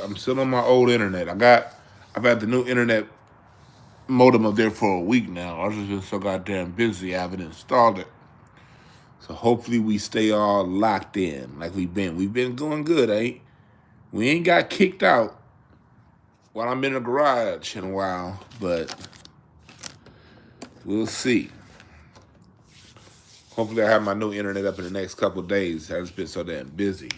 I'm still on my old internet. I've had the new internet modem up there for a week now. I've just been so goddamn busy. I haven't installed it. So hopefully we stay all locked in like we've been. We've been going good, eh? We ain't got kicked out while I'm in the garage in a while, but we'll see. Hopefully I have my new internet up in the next couple of days. I've just been so damn busy.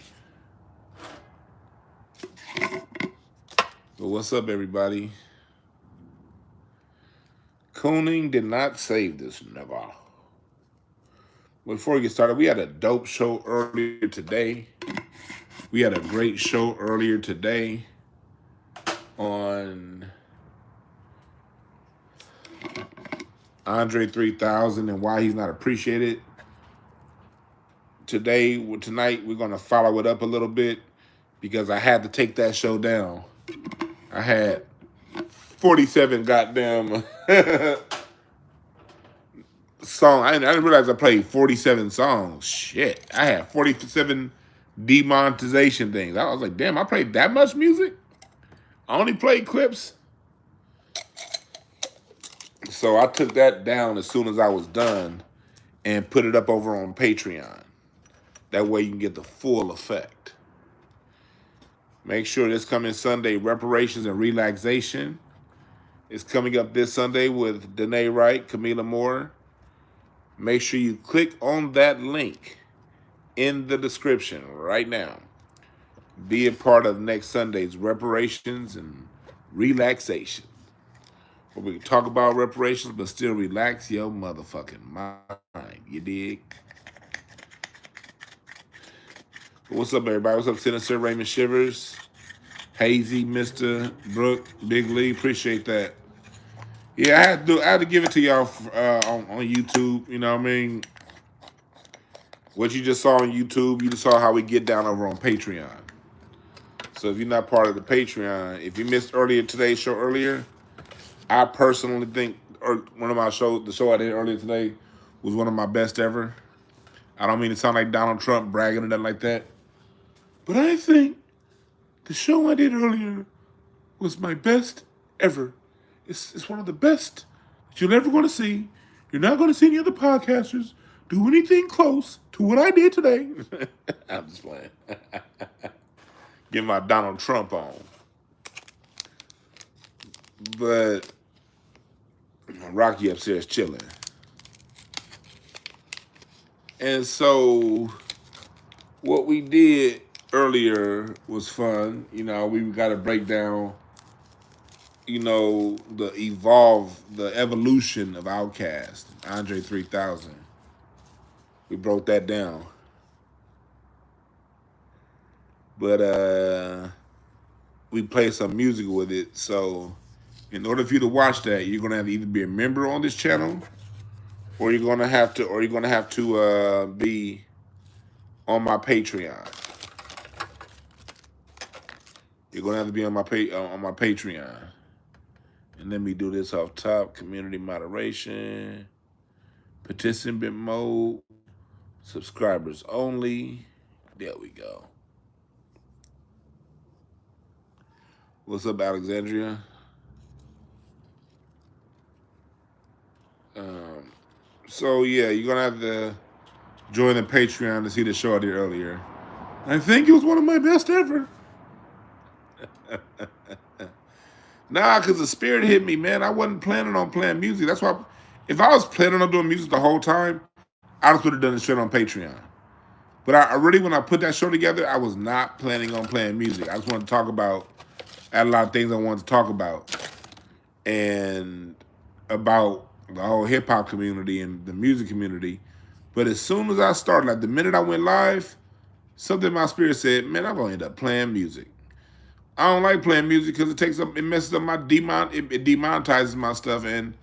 But what's up, everybody? Cooning did not save this, never. Before we get started, we had a dope show earlier today. We had a great show earlier today on André 3000 and why he's not appreciated. Tonight, we're going to follow it up a little bit because I had to take that show down. I had 47 goddamn songs. I didn't realize I played 47 songs. Shit. I had 47 demonetization things. I was like, damn, I played that much music? I only played clips. So I took that down as soon as I was done and put it up over on Patreon. That way you can get the full effect. Make sure this coming Sunday, Reparations and Relaxation is coming up this Sunday with Danae Wright, Kamilah Moore. Make sure you click on that link in the description right now. Be a part of next Sunday's Reparations and Relaxation. Where we can talk about reparations, but still relax your motherfucking mind. You dig? What's up, everybody? What's up, Senator Raymond Shivers? Hazy, Mr. Brooke, Big Lee, appreciate that. Yeah, I had to give it to y'all on YouTube. You know what I mean? What you just saw on YouTube, you just saw how we get down over on Patreon. So if you're not part of the Patreon, if you missed today's show earlier, I personally think, or one of my shows, the show I did earlier today, was one of my best ever. I don't mean to sound like Donald Trump bragging or nothing like that, but I think the show I did earlier was my best ever. It's one of the best that you're ever going to see. You're not going to see any other podcasters do anything close to what I did today. I'm just playing. Get my Donald Trump on. But Rocky upstairs chilling. And so what we did earlier was fun. You know, we got to break down, you know, the evolution of Outkast, André 3000. We broke that down. But we played some music with it. So in order for you to watch that, you're gonna have to either be a member on this channel, or you're gonna have to be on my Patreon. You're gonna have to be on my Patreon. And let me do this off top: community moderation, participant mode, subscribers only. There we go. What's up, Alexandria? So yeah, you're gonna have to join the Patreon to see the show I did earlier. I think it was one of my best ever. Nah, because the spirit hit me, man. I wasn't planning on playing music. That's why, if I was planning on doing music the whole time, I just would have done it straight on Patreon. But I really, when I put that show together, I was not planning on playing music. I just wanted to talk about, I had a lot of things I wanted to talk about. And about the whole hip-hop community and the music community. But as soon as I started, like the minute I went live, something in my spirit said, man, I'm going to end up playing music. I don't like playing music because it messes up my it demonetizes my stuff. And,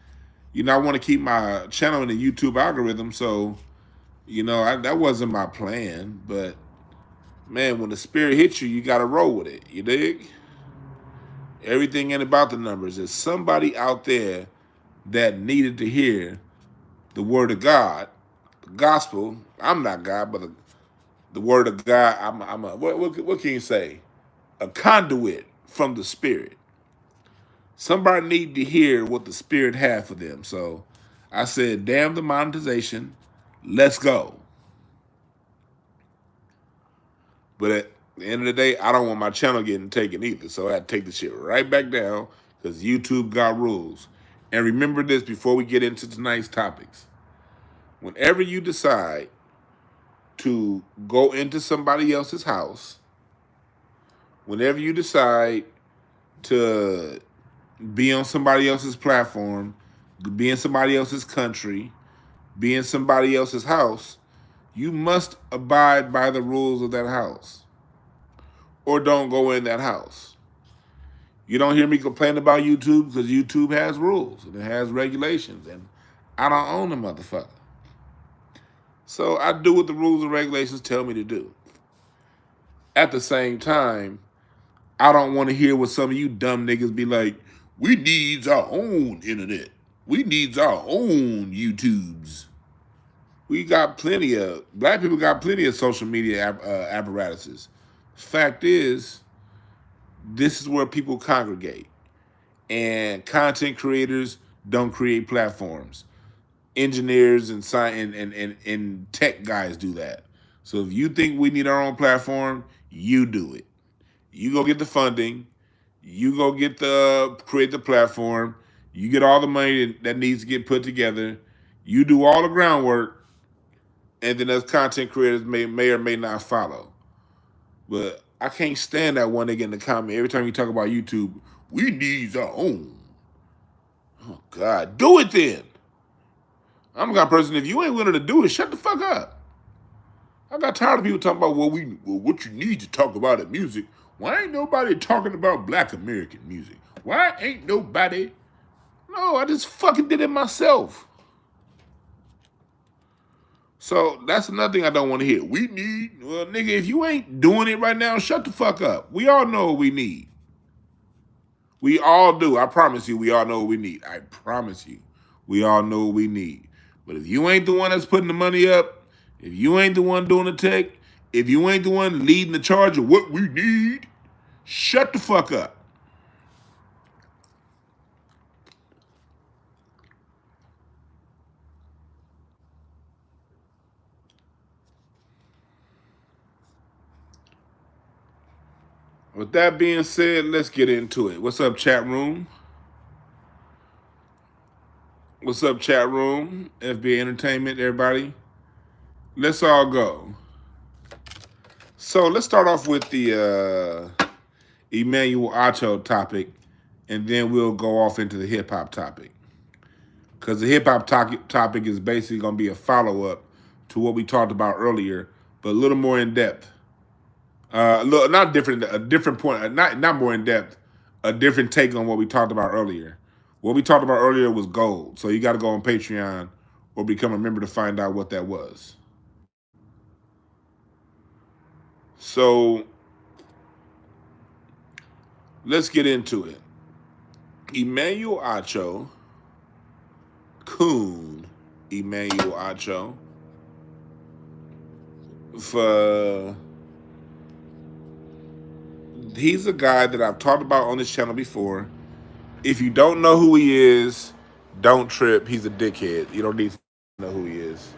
you know, I want to keep my channel in the YouTube algorithm. So, you know, that wasn't my plan. But, man, when the spirit hits you, you got to roll with it. You dig? Everything ain't about the numbers. There's somebody out there that needed to hear the word of God, the gospel. I'm not God, but the word of God. What can you say? A conduit from the Spirit. Somebody need to hear what the Spirit had for them. So I said, damn the monetization. Let's go. But at the end of the day, I don't want my channel getting taken either. So I had to take the shit right back down because YouTube got rules. And remember this before we get into tonight's topics. Whenever you decide to go into somebody else's house, whenever you decide to be on somebody else's platform, be in somebody else's country, be in somebody else's house, you must abide by the rules of that house. Or don't go in that house. You don't hear me complain about YouTube because YouTube has rules and it has regulations, and I don't own a motherfucker. So I do what the rules and regulations tell me to do. At the same time, I don't want to hear what some of you dumb niggas be like, we needs our own internet. We needs our own YouTubes. We got plenty of, black people got plenty of social media apparatuses. Fact is, this is where people congregate. And content creators don't create platforms. Engineers and and tech guys do that. So if you think we need our own platform, you do it. You go get the funding. You go get create the platform. You get all the money that needs to get put together. You do all the groundwork, and then as content creators may or may not follow. But I can't stand that one nigga in the comment every time you talk about YouTube. We need our own. Oh God, do it then. I'm the kind of person, if you ain't willing to do it, shut the fuck up. I got tired of people talking about what you need to talk about in music. Why ain't nobody talking about Black American music? Why ain't nobody? No, I just fucking did it myself. So that's another thing I don't want to hear. We need, well, nigga, if you ain't doing it right now, shut the fuck up. We all know what we need. We all do. I promise you, we all know what we need. I promise you, we all know what we need. But if you ain't the one that's putting the money up, if you ain't the one doing the tech, if you ain't the one leading the charge of what we need, shut the fuck up. With that being said, let's get into it. What's up, chat room? What's up, chat room? FBA Entertainment, everybody. Let's all go. So let's start off with the Emanuel Acho topic, and then we'll go off into the hip hop topic. Because the hip hop topic is basically going to be a follow up to what we talked about earlier, but a little more in depth. Not different, a different point, not more in depth, a different take on what we talked about earlier. What we talked about earlier was gold, so you got to go on Patreon or become a member to find out what that was. So let's get into it. Emanuel Acho, Emanuel Acho, he's a guy that I've talked about on this channel before. If you don't know who he is, don't trip. He's a dickhead. You don't need to know who he is.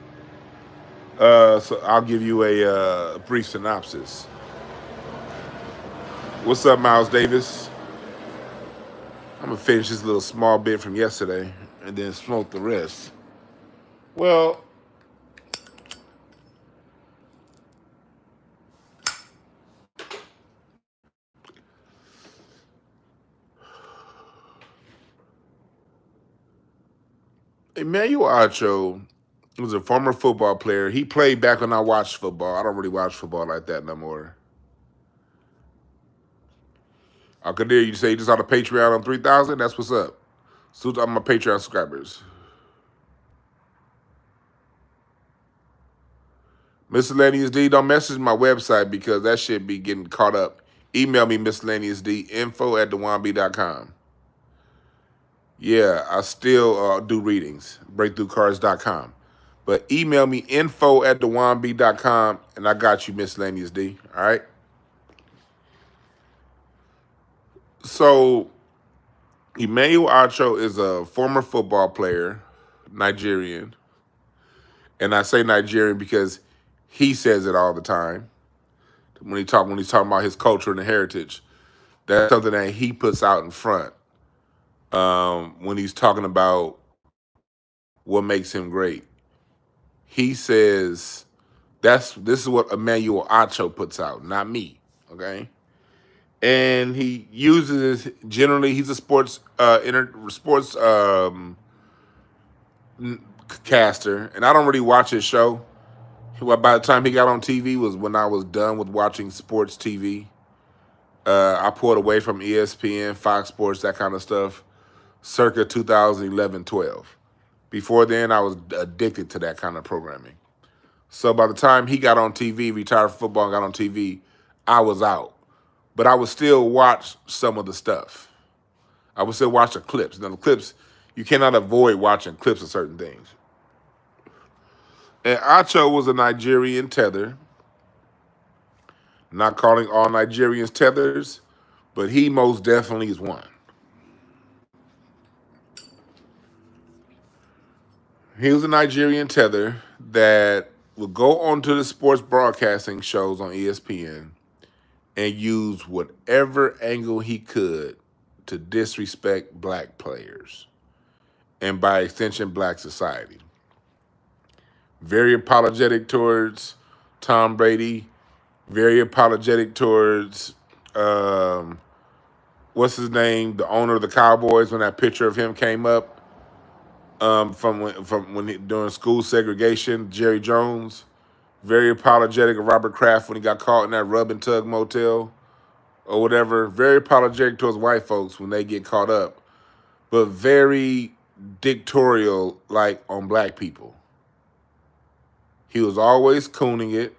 So I'll give you a brief synopsis. What's up, Miles Davis? I'm going to finish this little small bit from yesterday and then smoke the rest. Well, Emanuel Acho was a former football player. He played back when I watched football. I don't really watch football like that no more. I could hear you say you just on a Patreon on 3,000. That's what's up. So I'm my Patreon subscribers. Miscellaneous D, don't message my website because that shit be getting caught up. Email me miscellaneous D, info@dwanb.com. Yeah, I still do readings, breakthroughcards.com. But email me info@dwanb.com and I got you, miscellaneous D. All right? So Emanuel Acho is a former football player, Nigerian, and I say Nigerian because he says it all the time when he's talking about his culture and the heritage. That's something that he puts out in front when he's talking about what makes him great. He says this is what Emanuel Acho puts out, not me. Okay, and he uses generally he's a sports caster, and I don't really watch his show. Well, by the time he got on TV was when I was done with watching sports TV. I pulled away from ESPN, Fox Sports, that kind of stuff, circa 2011-12. Before then, I was addicted to that kind of programming. So by the time he got on TV, retired from football and got on TV, I was out. But I would still watch some of the stuff. I would still watch the clips. Now, the clips, you cannot avoid watching clips of certain things. And Acho was a Nigerian tether. Not calling all Nigerians tethers, but he most definitely is one. He was a Nigerian tether that would go onto the sports broadcasting shows on ESPN and use whatever angle he could to disrespect black players and by extension black society. Very apologetic towards Tom Brady, very apologetic towards what's his name, the owner of the Cowboys, when that picture of him came up during school segregation, Jerry Jones. Very apologetic of Robert Kraft when he got caught in that rub and tug motel or whatever. Very apologetic towards white folks when they get caught up, but very dictatorial like on black people. He was always cooning it.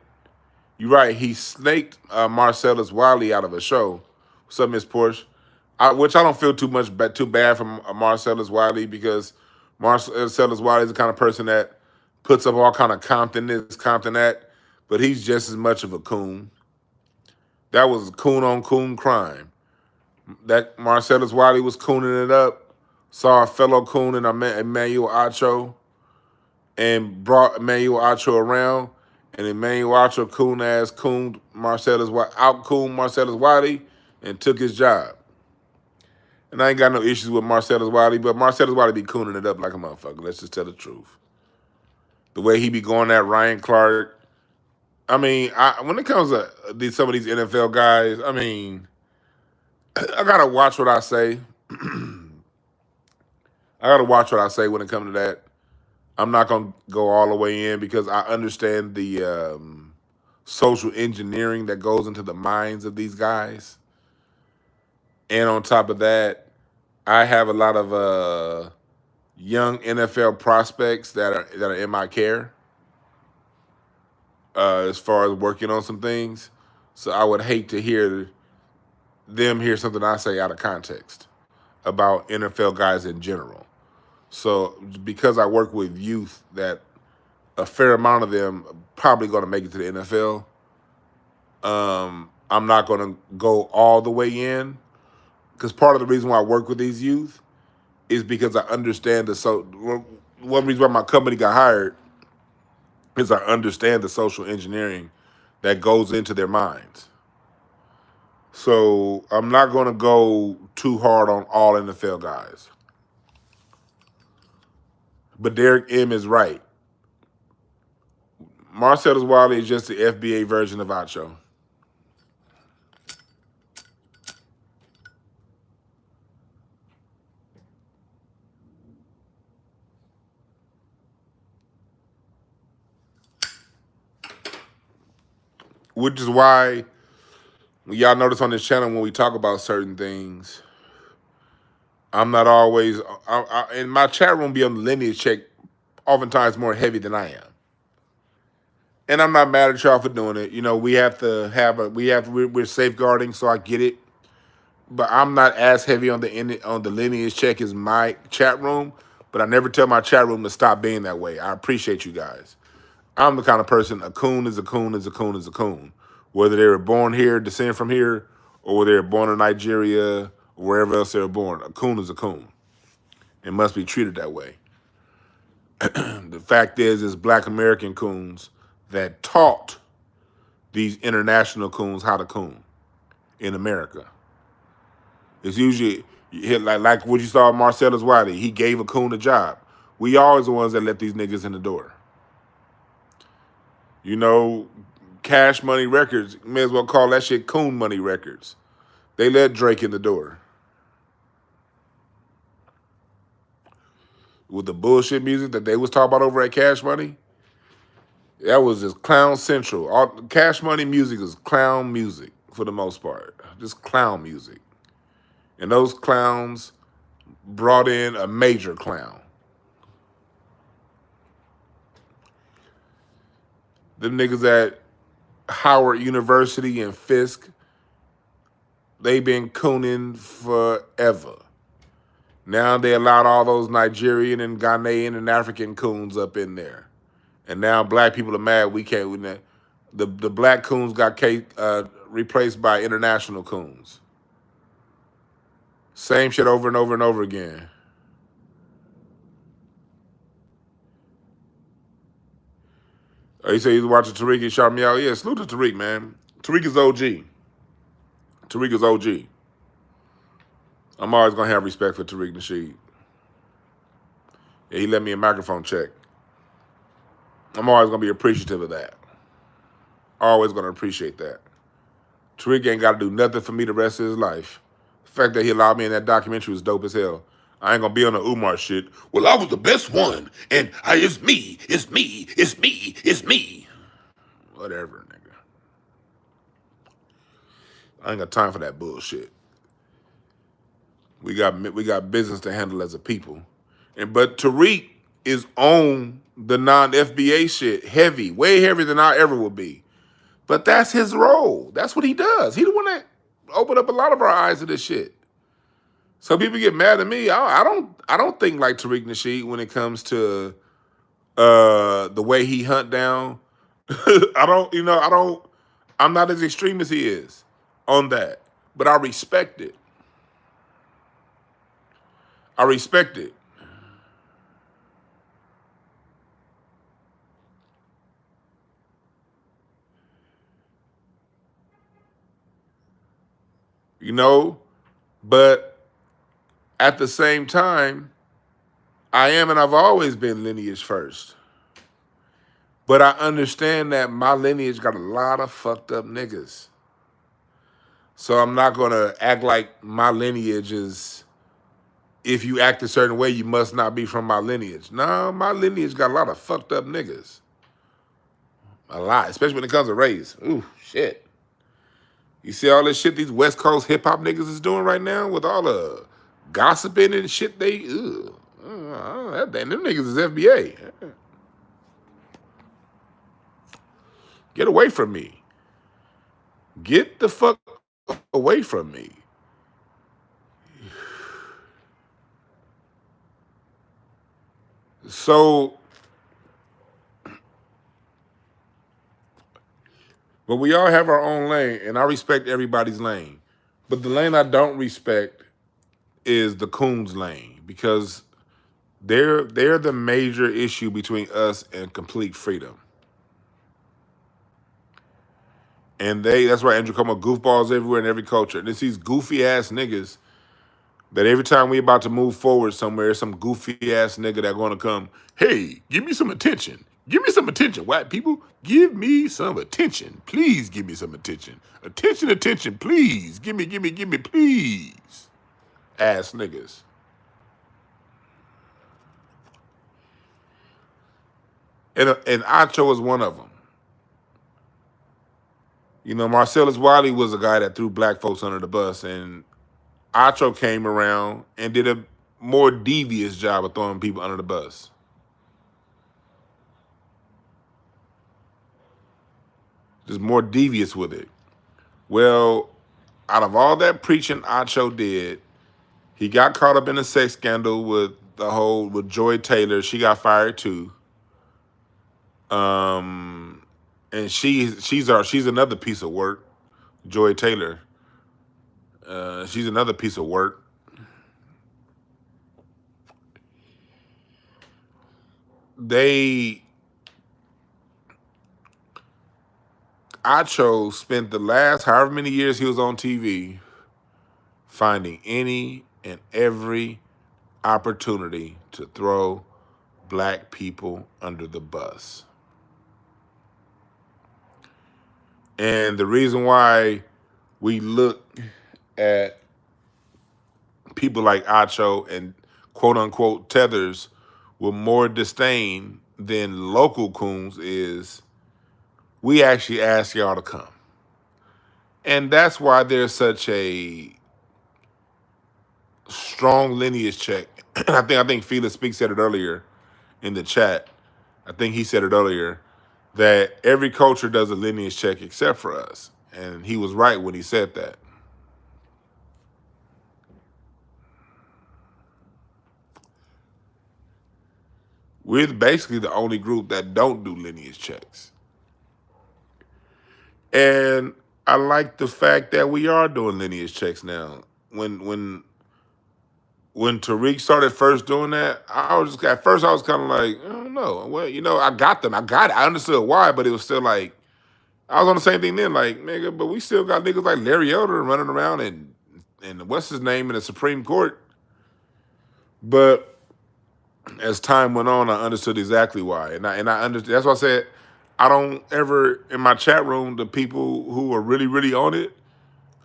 You're right. He snaked Marcellus Wiley out of a show. What's up, Miss Porsche? Which I don't feel too bad for Marcellus Wiley because Marcellus Wiley is the kind of person that puts up all kind of Compton this, Compton that, but he's just as much of a coon. That was coon on coon crime. That Marcellus Wiley was cooning it up, saw a fellow coon in Emanuel Acho, and brought Emanuel Acho around. And Emanuel Acho cooned Marcellus Wiley and took his job. And I ain't got no issues with Marcellus Wiley, but Marcellus Wiley be cooning it up like a motherfucker. Let's just tell the truth. The way he be going at Ryan Clark. I mean, when it comes to some of these NFL guys, I mean, I gotta watch what I say. I gotta watch what I say when it comes to that. I'm not gonna go all the way in because I understand the social engineering that goes into the minds of these guys. And on top of that, I have a lot of young NFL prospects that are in my care as far as working on some things. So I would hate to hear something I say out of context about NFL guys in general. So because I work with youth that a fair amount of them probably going to make it to the NFL, I'm not going to go all the way in because part of the reason why I work with these youth is because I understand one reason why my company got hired is I understand the social engineering that goes into their minds. So I'm not going to go too hard on all NFL guys. But Derek M is right. Marcellus Wiley is just the FBA version of Acho. Which is why y'all notice on this channel when we talk about certain things, I'm not always, in my chat room be on the lineage check oftentimes more heavy than I am. And I'm not mad at y'all for doing it. You know, we're safeguarding, so I get it. But I'm not as heavy on the lineage check as my chat room. But I never tell my chat room to stop being that way. I appreciate you guys. I'm the kind of person, a coon is a coon is a coon is a coon. Whether they were born here, descend from here, or whether they were born in Nigeria wherever else they were born. A coon is a coon. It must be treated that way. The fact is, it's Black American coons that taught these international coons how to coon in America. It's usually like what you saw Marcellus Wiley. He gave a coon a job. We always the ones that let these niggas in the door. You know, Cash Money Records, may as well call that shit Coon Money Records. They let Drake in the door. With the bullshit music that they was talking about over at Cash Money, that was just clown central. All Cash Money music is clown music for the most part. Just clown music. And those clowns brought in a major clown. Them niggas at Howard University and Fisk, they been cooning forever. Now they allowed all those Nigerian and Ghanaian and African coons up in there. And now black people are mad we can't. The black coons got replaced by international coons. Same shit over and over and over again. Oh, you say he's watching Tariq and shout me out? Yeah, salute to Tariq, man. Tariq is OG. Tariq is OG. I'm always going to have respect for Tariq Nasheed. Yeah, he let me a microphone check. I'm always going to be appreciative of that. Always going to appreciate that. Tariq ain't got to do nothing for me the rest of his life. The fact that he allowed me in that documentary was dope as hell. I ain't going to be on the Umar shit. Well, I was the best one, and it's me, it's me, it's me, it's me. Whatever, nigga. I ain't got time for that bullshit. We got business to handle as a people. But Tariq is on the non-FBA shit heavy, way heavier than I ever will be. But that's his role. That's what he does. He the one that opened up a lot of our eyes to this shit. So people get mad at me. I don't think like Tariq Nasheed when it comes to the way he hunt down. I'm not as extreme as he is on that. But I respect it. I respect it. You know, but at the same time, I am and I've always been lineage first. But I understand that my lineage got a lot of fucked up niggas. So I'm not going to act like my lineage is, if you act a certain way, you must not be from my lineage. No, my lineage got a lot of fucked up niggas. A lot, especially when it comes to race. Ooh, shit. You see all this shit these West Coast hip-hop niggas is doing right now with all the gossiping and shit them niggas is FBA. Get away from me. Get the fuck away from me. So, but we all have our own lane, and I respect everybody's lane. But the lane I don't respect is the coons lane, because they're the major issue between us and complete freedom. And that's why Andrew come up goofballs everywhere in every culture. And it's these goofy ass niggas that every time we about to move forward somewhere, some goofy ass nigga that gonna come, hey, give me some attention. Give me some attention. White people, give me some attention. Please give me some attention. Attention, attention, please. Give me, please. Ass niggas. And Acho is one of them. You know, Marcellus Wiley was a guy that threw black folks under the bus, and Acho came around and did a more devious job of throwing people under the bus. Just more devious with it. Well, out of all that preaching Acho did, he got caught up in a sex scandal with Joy Taylor. She got fired too. And she's another piece of work, Joy Taylor. She's another piece of work. Acho spent the last however many years he was on TV finding any and every opportunity to throw black people under the bus. And the reason why we look at people like Acho and quote unquote tethers with more disdain than local coons is we actually ask y'all to come. And that's why there's such a strong lineage check. I think Felix Speaks said it earlier in the chat. I think he said it earlier that every culture does a lineage check except for us. And he was right when he said that. We're basically the only group that don't do lineage checks. And I like the fact that we are doing lineage checks now. When Tariq started first doing that, at first I was kind of like, I don't know. Well, I got them. I got it. I understood why, but it was still like I was on the same thing then, like, nigga, but we still got niggas like Larry Elder running around and what's his name in the Supreme Court. But as time went on, I understood exactly why. And I understood. That's why I said I don't ever in my chat room the people who are really, really on it,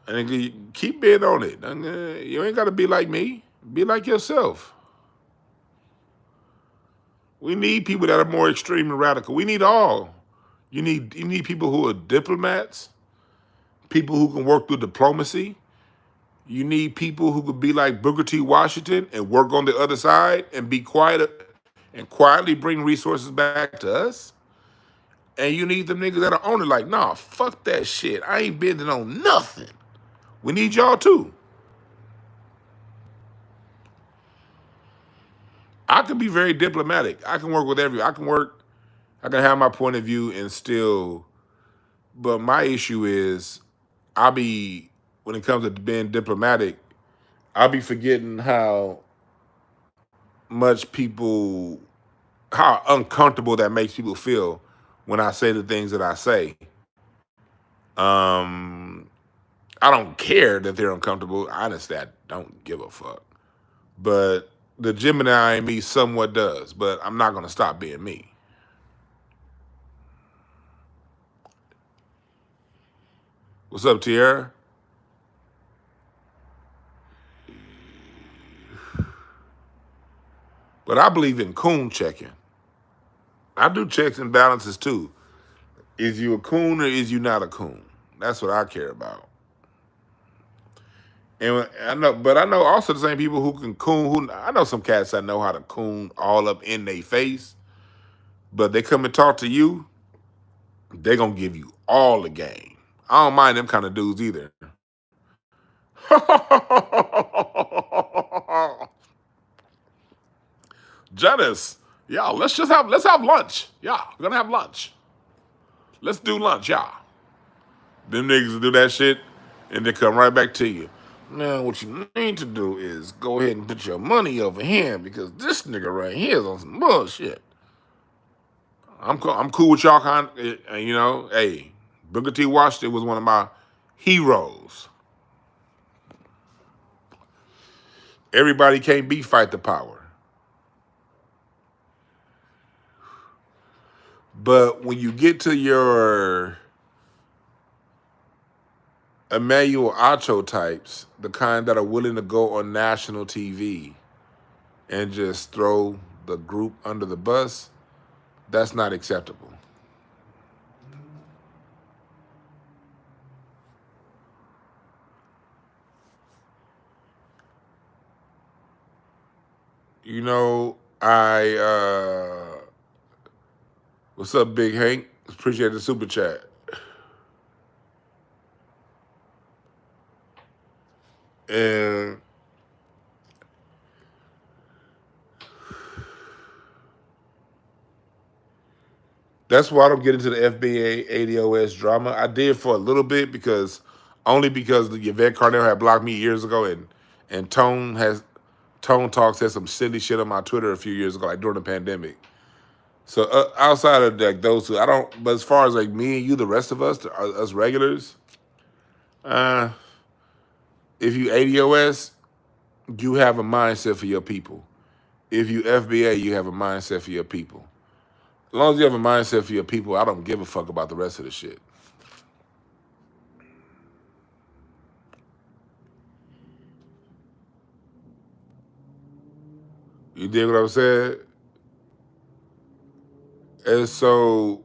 and keep being on it. You ain't gotta be like me. Be like yourself. We need people that are more extreme and radical. We need all. You need people who are diplomats, people who can work through diplomacy. You need people who could be like Booker T. Washington and work on the other side and be quiet and quietly bring resources back to us. And you need them niggas that are on it like, nah, fuck that shit. I ain't bending on nothing. We need y'all too. I can be very diplomatic. I can work with I can have my point of view and still, but my issue is when it comes to being diplomatic, I'll be forgetting how uncomfortable that makes people feel when I say the things that I say. I don't care that they're uncomfortable. Honestly, I don't give a fuck. But the Gemini in me somewhat does, but I'm not going to stop being me. What's up, Tierra? But I believe in coon checking. I do checks and balances too. Is you a coon or is you not a coon? That's what I care about. And I know also the same people who can coon. I know some cats that know how to coon all up in their face, but they come and talk to you, they gonna give you all the game. I don't mind them kind of dudes either. Janice, y'all, let's have lunch. Yeah, we're gonna have lunch. Let's do lunch, y'all. Them niggas do that shit and they come right back to you. Now, what you need to do is go ahead and put your money over here because this nigga right here is on some bullshit. I'm cool with y'all kind of, hey, Booker T. Washington was one of my heroes. Everybody can't be fight the power. But when you get to your Emanuel Acho types, the kind that are willing to go on national TV and just throw the group under the bus, that's not acceptable. What's up, Big Hank? Appreciate the super chat. And that's why I don't get into the FBA ADOS drama. I did for a little bit because only because the Yvette Carnell had blocked me years ago, and Tone Talk said some silly shit on my Twitter a few years ago, like during the pandemic. So outside of like those two, I don't. But as far as like me and you, the rest of us, us regulars, uh, if you ADOS, you have a mindset for your people. If you FBA, you have a mindset for your people. As long as you have a mindset for your people, I don't give a fuck about the rest of the shit. You dig what I'm saying? And so,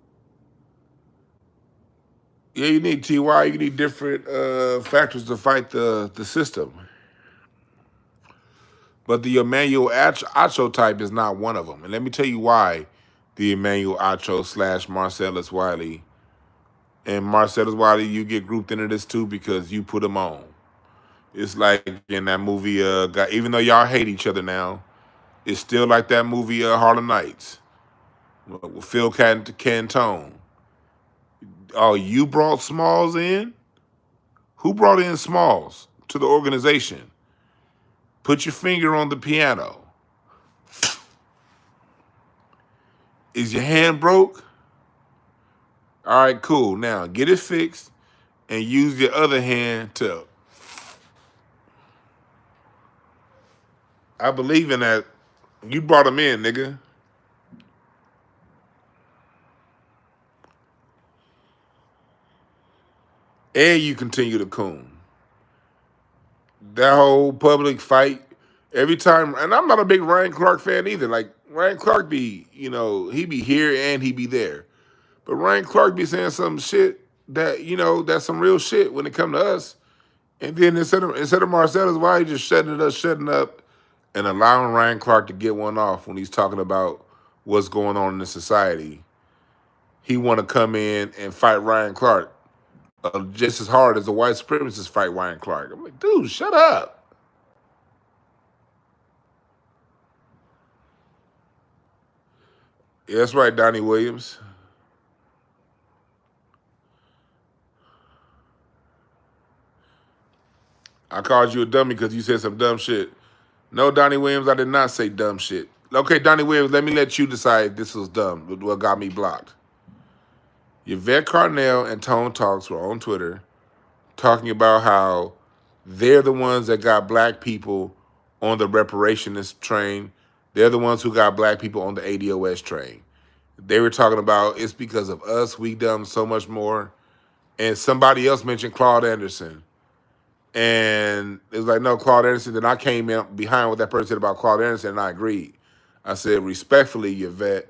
yeah, you need TY, you need different factors to fight the system. But the Emanuel Acho type is not one of them. And let me tell you why the Emanuel Acho / Marcellus Wiley. And Marcellus Wiley, you get grouped into this too because you put them on. It's like in that movie, even though y'all hate each other now, it's still like that movie, Harlem Nights, with Phil Cantone. Oh, you brought Smalls in? Who brought in Smalls to the organization? Put your finger on the piano. Is your hand broke? All right, cool. Now get it fixed and use your other hand to. I believe in that. You brought him in, nigga. And you continue to coon. That whole public fight, every time, and I'm not a big Ryan Clark fan either. Like, Ryan Clark be, he be here and he be there. But Ryan Clark be saying some shit that, that's some real shit when it come to us. And then instead of Marcellus, why he just shutting up, and allowing Ryan Clark to get one off when he's talking about what's going on in the society. He want to come in and fight Ryan Clark just as hard as the white supremacists fight Ryan Clark. I'm like, dude, shut up. Yeah, that's right, Donnie Williams. I called you a dummy because you said some dumb shit. No, Donnie Williams, I did not say dumb shit. Okay, Donnie Williams, let you decide this was dumb, what got me blocked. Yvette Carnell and Tone Talks were on Twitter talking about how they're the ones that got black people on the reparationist train. They're the ones who got black people on the ADOS train. They were talking about it's because of us, we done so much more. And somebody else mentioned Claude Anderson. And it was like, no, Claude Anderson. Then I came in behind what that person said about Claude Anderson, and I agreed. I said, respectfully, Yvette,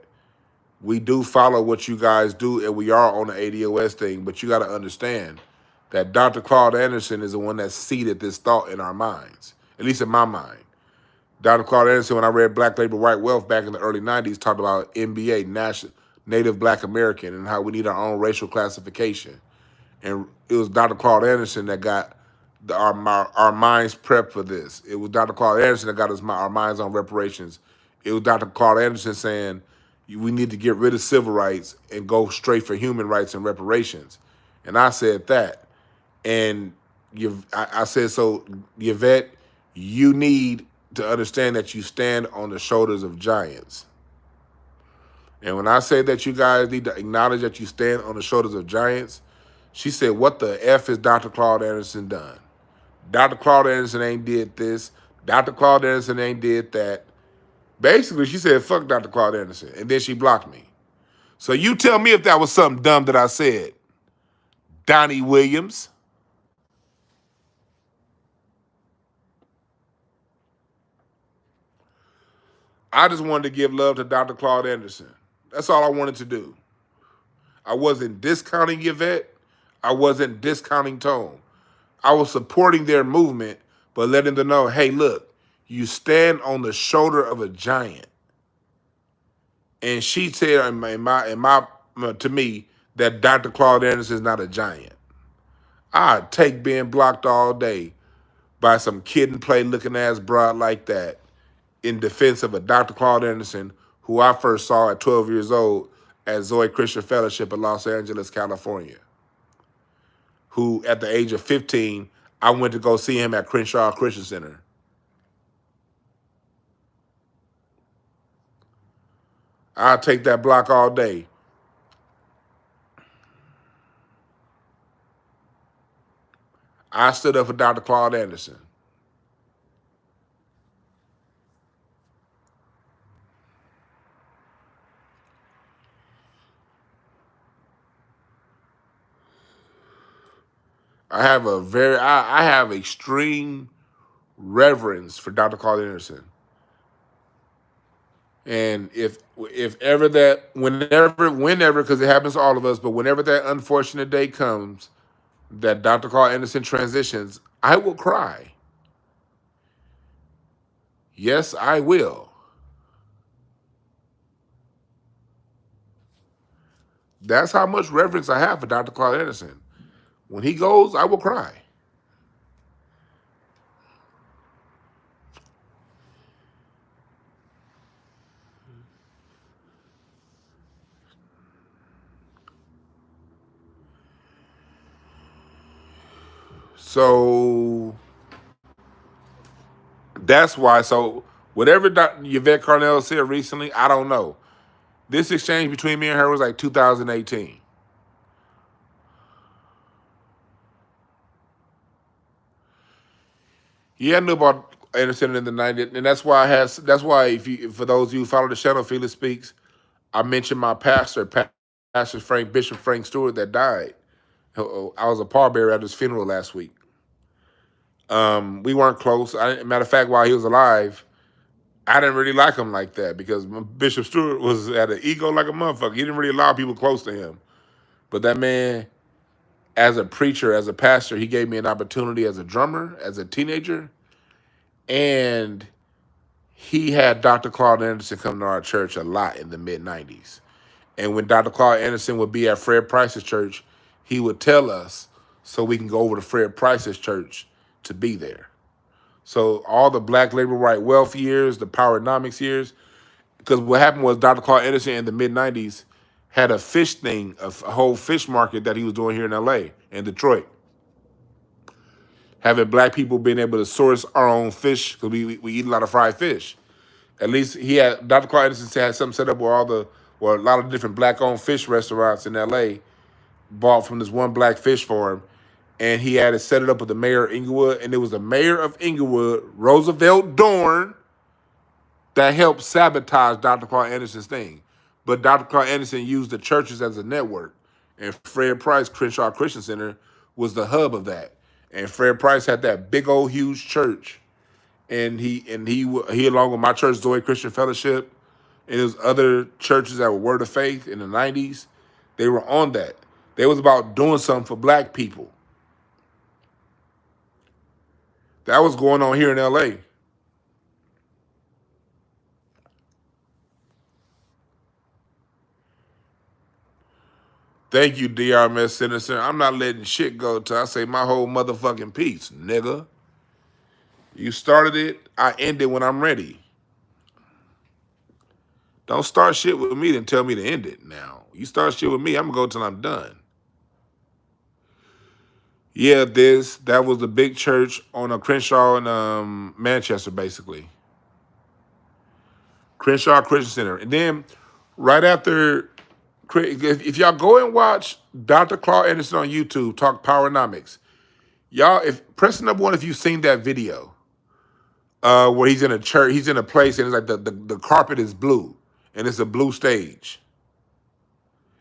we do follow what you guys do, and we are on the ADOS thing, but you got to understand that Dr. Claude Anderson is the one that seeded this thought in our minds, at least in my mind. Dr. Claude Anderson, when I read Black Labor, White Wealth back in the early 90s, talked about NBA, Native Black American, and how we need our own racial classification. And it was Dr. Claude Anderson that got our minds prepped for this. It was Dr. Claude Anderson that got our minds on reparations. It was Dr. Claude Anderson saying we need to get rid of civil rights and go straight for human rights and reparations. And I said that. And I said, so Yvette, you need to understand that you stand on the shoulders of giants. And when I say that you guys need to acknowledge that you stand on the shoulders of giants, she said, what the F is Dr. Claude Anderson done? Dr. Claude Anderson ain't did this. Dr. Claude Anderson ain't did that. Basically, she said, fuck Dr. Claude Anderson. And then she blocked me. So you tell me if that was something dumb that I said. Donnie Williams. I just wanted to give love to Dr. Claude Anderson. That's all I wanted to do. I wasn't discounting Yvette. I wasn't discounting Tone. I was supporting their movement, but letting them know, hey, look, you stand on the shoulder of a giant. And she said to me that Dr. Claude Anderson is not a giant. I'd take being blocked all day by some kid and play looking ass broad like that in defense of a Dr. Claude Anderson who I first saw at 12 years old at Zoe Christian Fellowship in Los Angeles, California. who at the age of 15, I went to go see him at Crenshaw Christian Center. I'll take that block all day. I stood up for Dr. Claude Anderson. I have extreme reverence for Dr. Claude Anderson. And if ever that, whenever, because it happens to all of us, but whenever that unfortunate day comes that Dr. Claude Anderson transitions, I will cry. Yes, I will. That's how much reverence I have for Dr. Claude Anderson. When he goes, I will cry. So that's why. So whatever Dr. Yvette Carnell said recently, I don't know. This exchange between me and her was like 2018. Yeah, I knew about Anderson in the '90s, and that's why That's why for those of you who follow the channel, Felix Speaks, I mentioned my pastor, Pastor Bishop Frank Stewart, that died. I was a pallbearer at his funeral last week. We weren't close. Matter of fact, while he was alive, I didn't really like him like that because Bishop Stewart had an ego like a motherfucker. He didn't really allow people close to him. But that man, as a preacher, as a pastor, he gave me an opportunity as a drummer, as a teenager, and he had Dr. Claude Anderson come to our church a lot in the mid-90s. And when Dr. Claude Anderson would be at Fred Price's church, he would tell us so we can go over to Fred Price's church to be there. So all the Black labor right wealth years, the Powernomics years, because what happened was Dr. Claude Anderson in the mid-90s had a fish thing, a whole fish market that he was doing here in LA and Detroit. Having Black people being able to source our own fish, because we eat a lot of fried fish. At least Dr. Claude Anderson had something set up where a lot of different Black-owned fish restaurants in LA bought from this one Black fish farm, and he had to set it up with the mayor of Inglewood, and it was the mayor of Inglewood, Roosevelt Dorn, that helped sabotage Dr. Claude Anderson's thing. But Dr. Claude Anderson used the churches as a network, and Fred Price Crenshaw Christian Center was the hub of that. And Fred Price had that big old huge church, and he along with my church, Zoe Christian Fellowship, and there's other churches that were Word of Faith in the '90s. They were on that. They was about doing something for Black people. That was going on here in LA. Thank you, DRMS Citizen. I'm not letting shit go till I say my whole motherfucking piece, nigga. You started it, I end it when I'm ready. Don't start shit with me then tell me to end it now. You start shit with me, I'm gonna go till I'm done. Yeah, that was the big church on a Crenshaw in Manchester, basically. Crenshaw Christian Center. And then right after, if y'all go and watch Dr. Claude Anderson on YouTube talk Powernomics, y'all, press number one if you've seen that video where he's in a church, he's in a place and it's like the carpet is blue and it's a blue stage.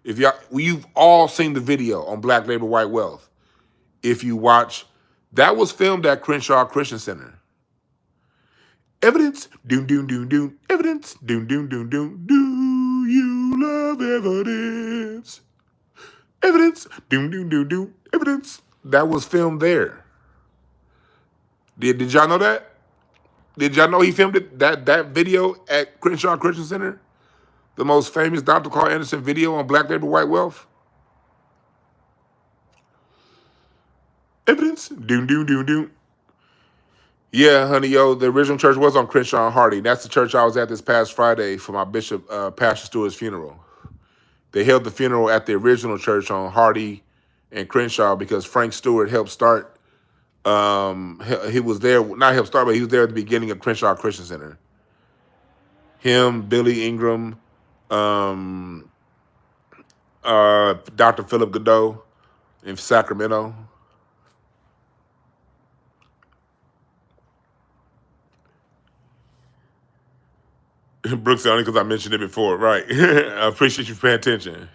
If you've all seen the video on Black Labor White Wealth. If you watch, that was filmed at Crenshaw Christian Center. Evidence, doom, doom, doom, doom. Evidence, doom, doom, doom, doom. Do you love evidence? Evidence, doom, doom, doom, doom. Evidence. That was filmed there. Did y'all know that? Did y'all know he filmed it, that video at Crenshaw Christian Center? The most famous Dr. Claude Anderson video on Black Labor White Wealth? Evidence, doom, doom, doom, doom. Yeah, honey, the original church was on Crenshaw and Hardy. That's the church I was at this past Friday for my Bishop, Pastor Stewart's funeral. They held the funeral at the original church on Hardy and Crenshaw because Frank Stewart helped start. He was there, not helped start, but he was there at the beginning of Crenshaw Christian Center. Him, Billy Ingram, um, Dr. Philip Godot in Sacramento. Brooks, only because I mentioned it before, right? I appreciate you paying attention.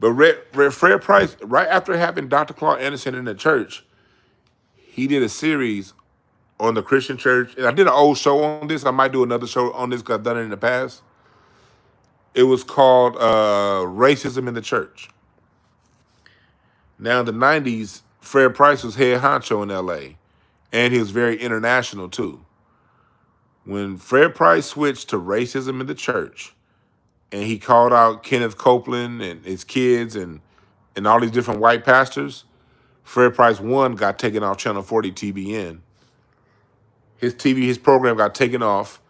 But Fred Price, right after having Dr. Claude Anderson in the church, he did a series on the Christian church. And I did an old show on this. I might do another show on this because I've done it in the past. It was called Racism in the Church. Now, in the 90s, Fred Price was head honcho in LA, and he was very international too. When Fred Price switched to racism in the church, and he called out Kenneth Copeland and his kids and all these different white pastors, Fred Price 1 got taken off Channel 40 TBN. His program got taken off.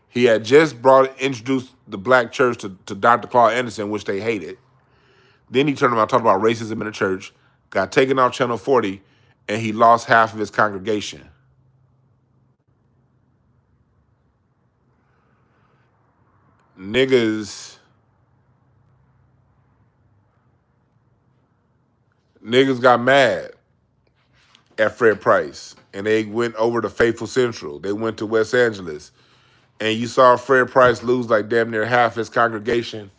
He had just introduced the black church to Dr. Claude Anderson, which they hated. Then he turned around and talked about racism in the church, got taken off Channel 40, and he lost half of his congregation. Niggas got mad at Fred Price, and they went over to Faithful Central. They went to West Angeles, and you saw Fred Price lose like damn near half his congregation,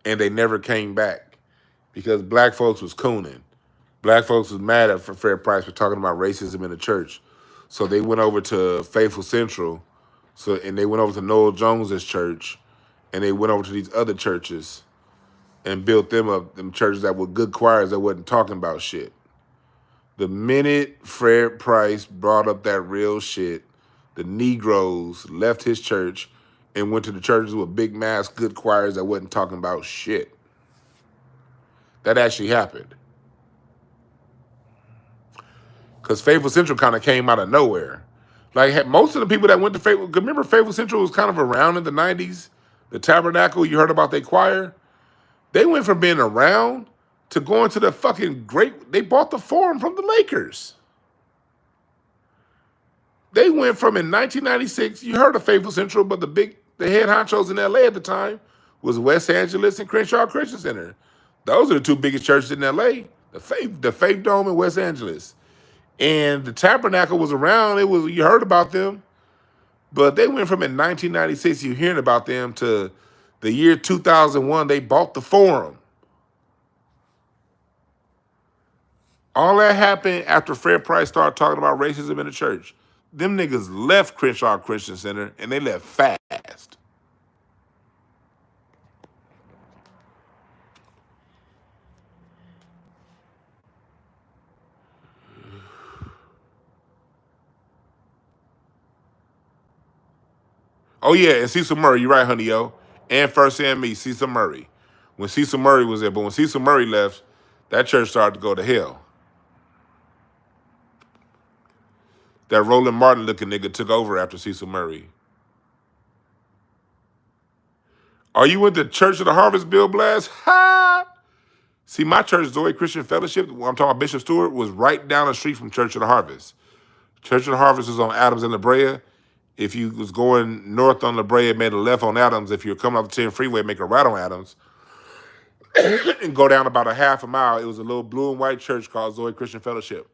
and they never came back because black folks was cooning. Black folks was mad at Fred Price for talking about racism in the church. So they went over to Faithful Central, and they went over to Noel Jones's church, and they went over to these other churches and built them up, them churches that were good choirs that wasn't talking about shit. The minute Fred Price brought up that real shit, the Negroes left his church and went to the churches with big mass good choirs that wasn't talking about shit. That actually happened. Because Faithful Central kind of came out of nowhere. Like most of the people that went to Faithful, remember Faithful Central was kind of around in the 90s? The Tabernacle, you heard about their choir? They went from being around to going to the fucking they bought the Forum from the Lakers. They went from in 1996, you heard of Faithful Central, but the head honchos in LA at the time was West Angeles and Crenshaw Christian Center. Those are the two biggest churches in LA, the Faith Dome in West Angeles. And the Tabernacle was around, you heard about them, but they went from in 1996, you hearing about them, to the year 2001, they bought the Forum. All that happened after Fred Price started talking about racism in the church. Them niggas left Crenshaw Christian Center, and they left fast. Oh, yeah, and Cecil Murray, you're right, honey, yo. And First and Me, Cecil Murray. When Cecil Murray was there, but when Cecil Murray left, that church started to go to hell. That Roland Martin looking nigga took over after Cecil Murray. Are you with the Church of the Harvest, Bill Blast? Ha! See, my church, Zoe Christian Fellowship, I'm talking about Bishop Stewart, was right down the street from Church of the Harvest. Church of the Harvest is on Adams and La Brea. If you was going north on La Brea, made a left on Adams. If you're coming off the 10 freeway, make a right on Adams. And go down about a half a mile. It was a little blue and white church called Zoe Christian Fellowship.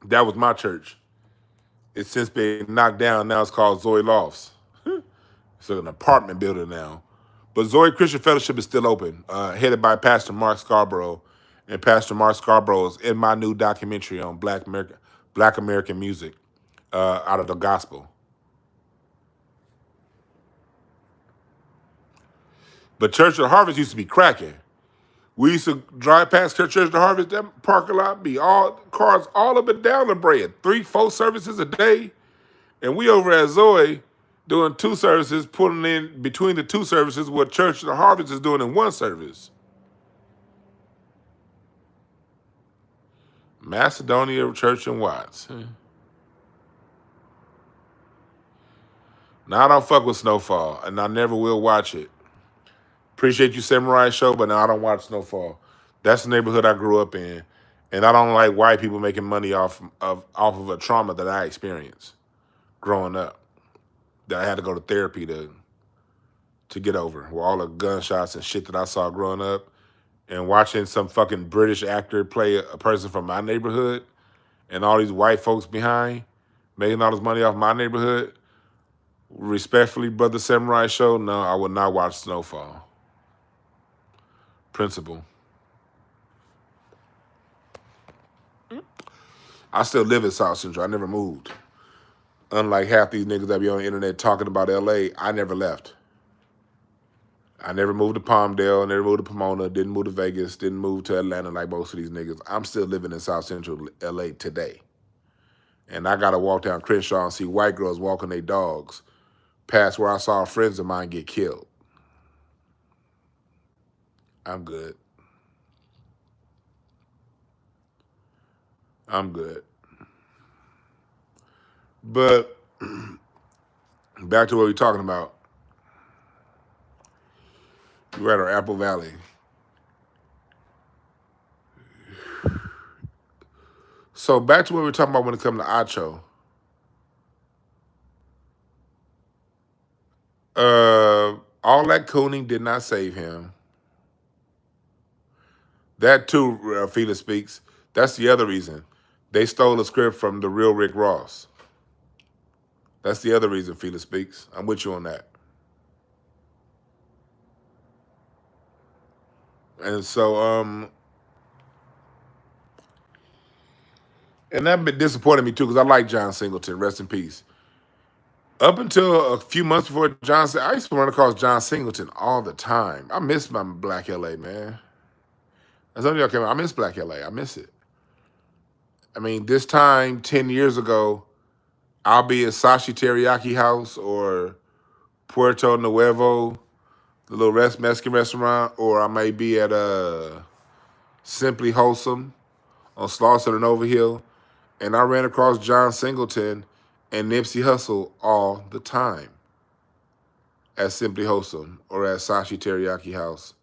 That was my church. It's since been knocked down. Now it's called Zoe Lofts. It's an apartment building now. But Zoe Christian Fellowship is still open, headed by Pastor Mark Scarborough. And Pastor Mark Scarborough is in my new documentary on Black American music out of the gospel. But Church of the Harvest used to be cracking. We used to drive past Church of the Harvest, that parking lot be all cars all up and down La Brea, 3-4 services a day. And we over at Zoe doing 2 services, putting in between the 2 services what Church of the Harvest is doing in 1 service. Macedonia Church in Watts. Now I don't fuck with Snowfall, and I never will watch it. Appreciate you, Samurai Show, but now I don't watch Snowfall. That's the neighborhood I grew up in. And I don't like white people making money off of a trauma that I experienced growing up, that I had to go to therapy to get over, with all the gunshots and shit that I saw growing up, and watching some fucking British actor play a person from my neighborhood and all these white folks behind making all this money off my neighborhood. Respectfully, Brother Samurai Show, no, I would not watch Snowfall. Principle. I still live in South Central. I never moved. Unlike half these niggas that be on the internet talking about LA, I never left. I never moved to Palmdale, never moved to Pomona, didn't move to Vegas, didn't move to Atlanta like most of these niggas. I'm still living in South Central LA today. And I gotta walk down Crenshaw and see white girls walking their dogs past where I saw friends of mine get killed. I'm good. I'm good. But back to what we're talking about. We're at our Apple Valley. So back to what we're talking about when it comes to Acho. All that cooning did not save him. That too, Felix speaks. That's the other reason. They stole a script from the real Rick Ross. That's the other reason, Felix speaks. I'm with you on that. And so, and that bit disappointed me too, because I like John Singleton. Rest in peace. Up until a few months before John, I used to run across John Singleton all the time. I miss my Black LA, man. As some of y'all came, I miss Black LA. I miss it. I mean, this time 10 years ago, I'll be at Sashi Teriyaki House or Puerto Nuevo, the little Mexican restaurant, or I may be at Simply Wholesome on Slauson and Overhill, and I ran across John Singleton and Nipsey Hussle all the time at Simply Wholesome or at Sashi Teriyaki House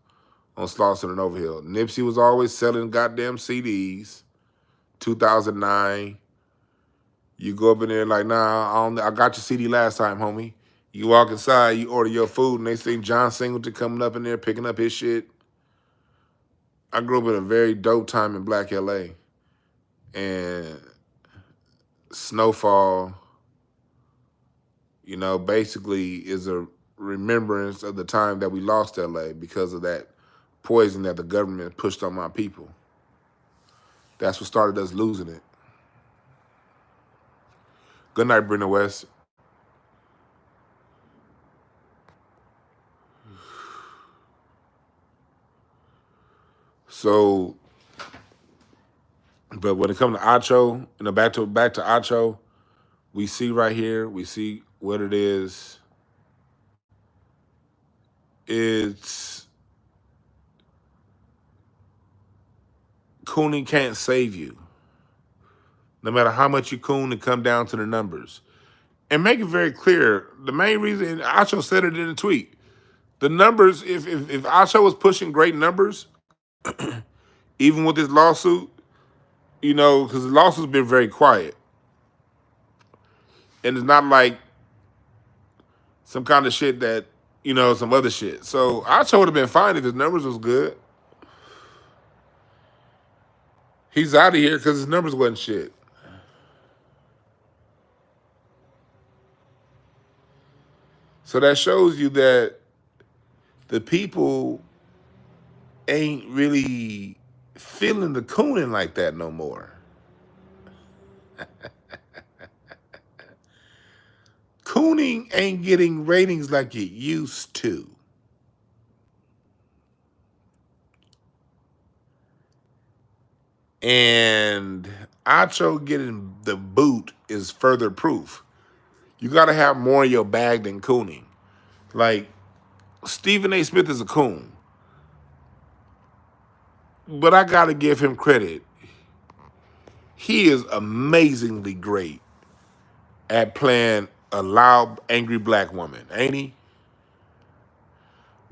on Slauson and Overhill. Nipsey was always selling goddamn CDs. 2009. You go up in there like, nah, I got your CD last time, homie. You walk inside, you order your food, and they see John Singleton coming up in there picking up his shit. I grew up in a very dope time in Black LA. And Snowfall, you know, basically is a remembrance of the time that we lost LA because of that poison that the government pushed on my people. That's what started us losing it. Good night, Brenda West. So, but when it comes to Acho, you know, back to Acho, we see right here, we see what it is. It's cooning can't save you. No matter how much you coon, it come down to the numbers. And make it very clear, the main reason, Acho said it in a tweet, the numbers, if Acho was pushing great numbers, even with this lawsuit, you know, because the lawsuit's been very quiet. And it's not like some kind of shit that, you know, some other shit. So Acho would have been fine if his numbers was good. He's out of here because his numbers wasn't shit. So that shows you that the people ain't really feeling the cooning like that no more. Cooning ain't getting ratings like it used to. And Acho getting the boot is further proof. You got to have more in your bag than cooning. Like, Stephen A. Smith is a coon. But I got to give him credit. He is amazingly great at playing a loud, angry black woman, ain't he?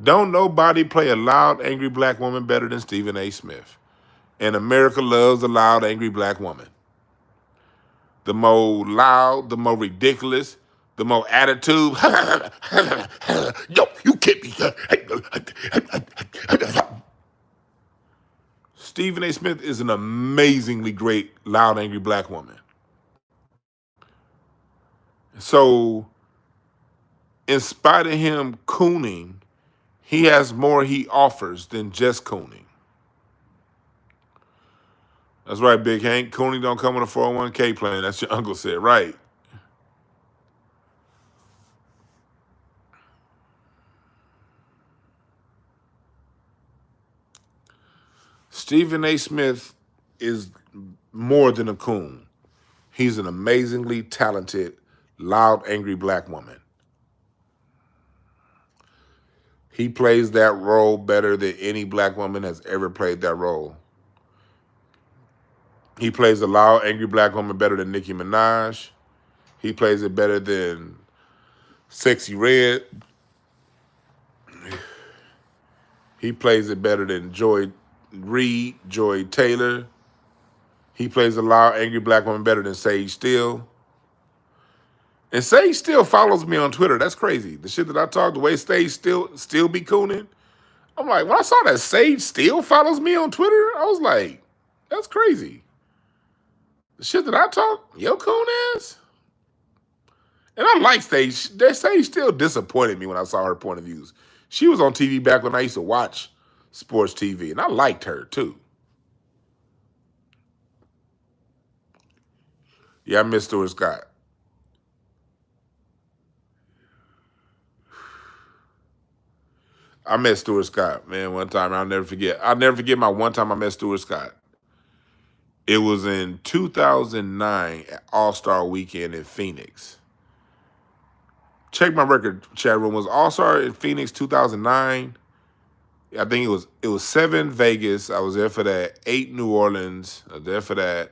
Don't nobody play a loud, angry black woman better than Stephen A. Smith. And America loves a loud, angry black woman. The more loud, the more ridiculous, the more attitude. Yo, you can't be. Stephen A. Smith is an amazingly great, loud, angry black woman. So, in spite of him cooning, he has more he offers than just cooning. That's right, Big Hank. Cooning don't come with a 401k plan. That's your uncle said, right? Stephen A. Smith is more than a coon. He's an amazingly talented, loud, angry black woman. He plays that role better than any black woman has ever played that role. He plays a loud, angry black woman better than Nicki Minaj. He plays it better than Sexy Red. He plays it better than Joy Reid, Joy Taylor. He plays a loud, angry black woman better than Sage Steele. And Sage still follows me on Twitter. That's crazy. The shit that I talk, the way Sage still be cooning. I'm like, when I saw that Sage still follows me on Twitter, I was like, that's crazy. The shit that I talk, yo coon ass. And I like Sage. That Sage still disappointed me when I saw her point of views. She was on TV back when I used to watch sports TV, and I liked her too. Yeah, I miss Stuart Scott. I met Stuart Scott, man, one time. I'll never forget. I'll never forget my one time I met Stuart Scott. It was in 2009 at All-Star Weekend in Phoenix. Check my record, chat room. Was All-Star in Phoenix 2009? I think it was 7 Vegas. I was there for that. 8 New Orleans. I was there for that.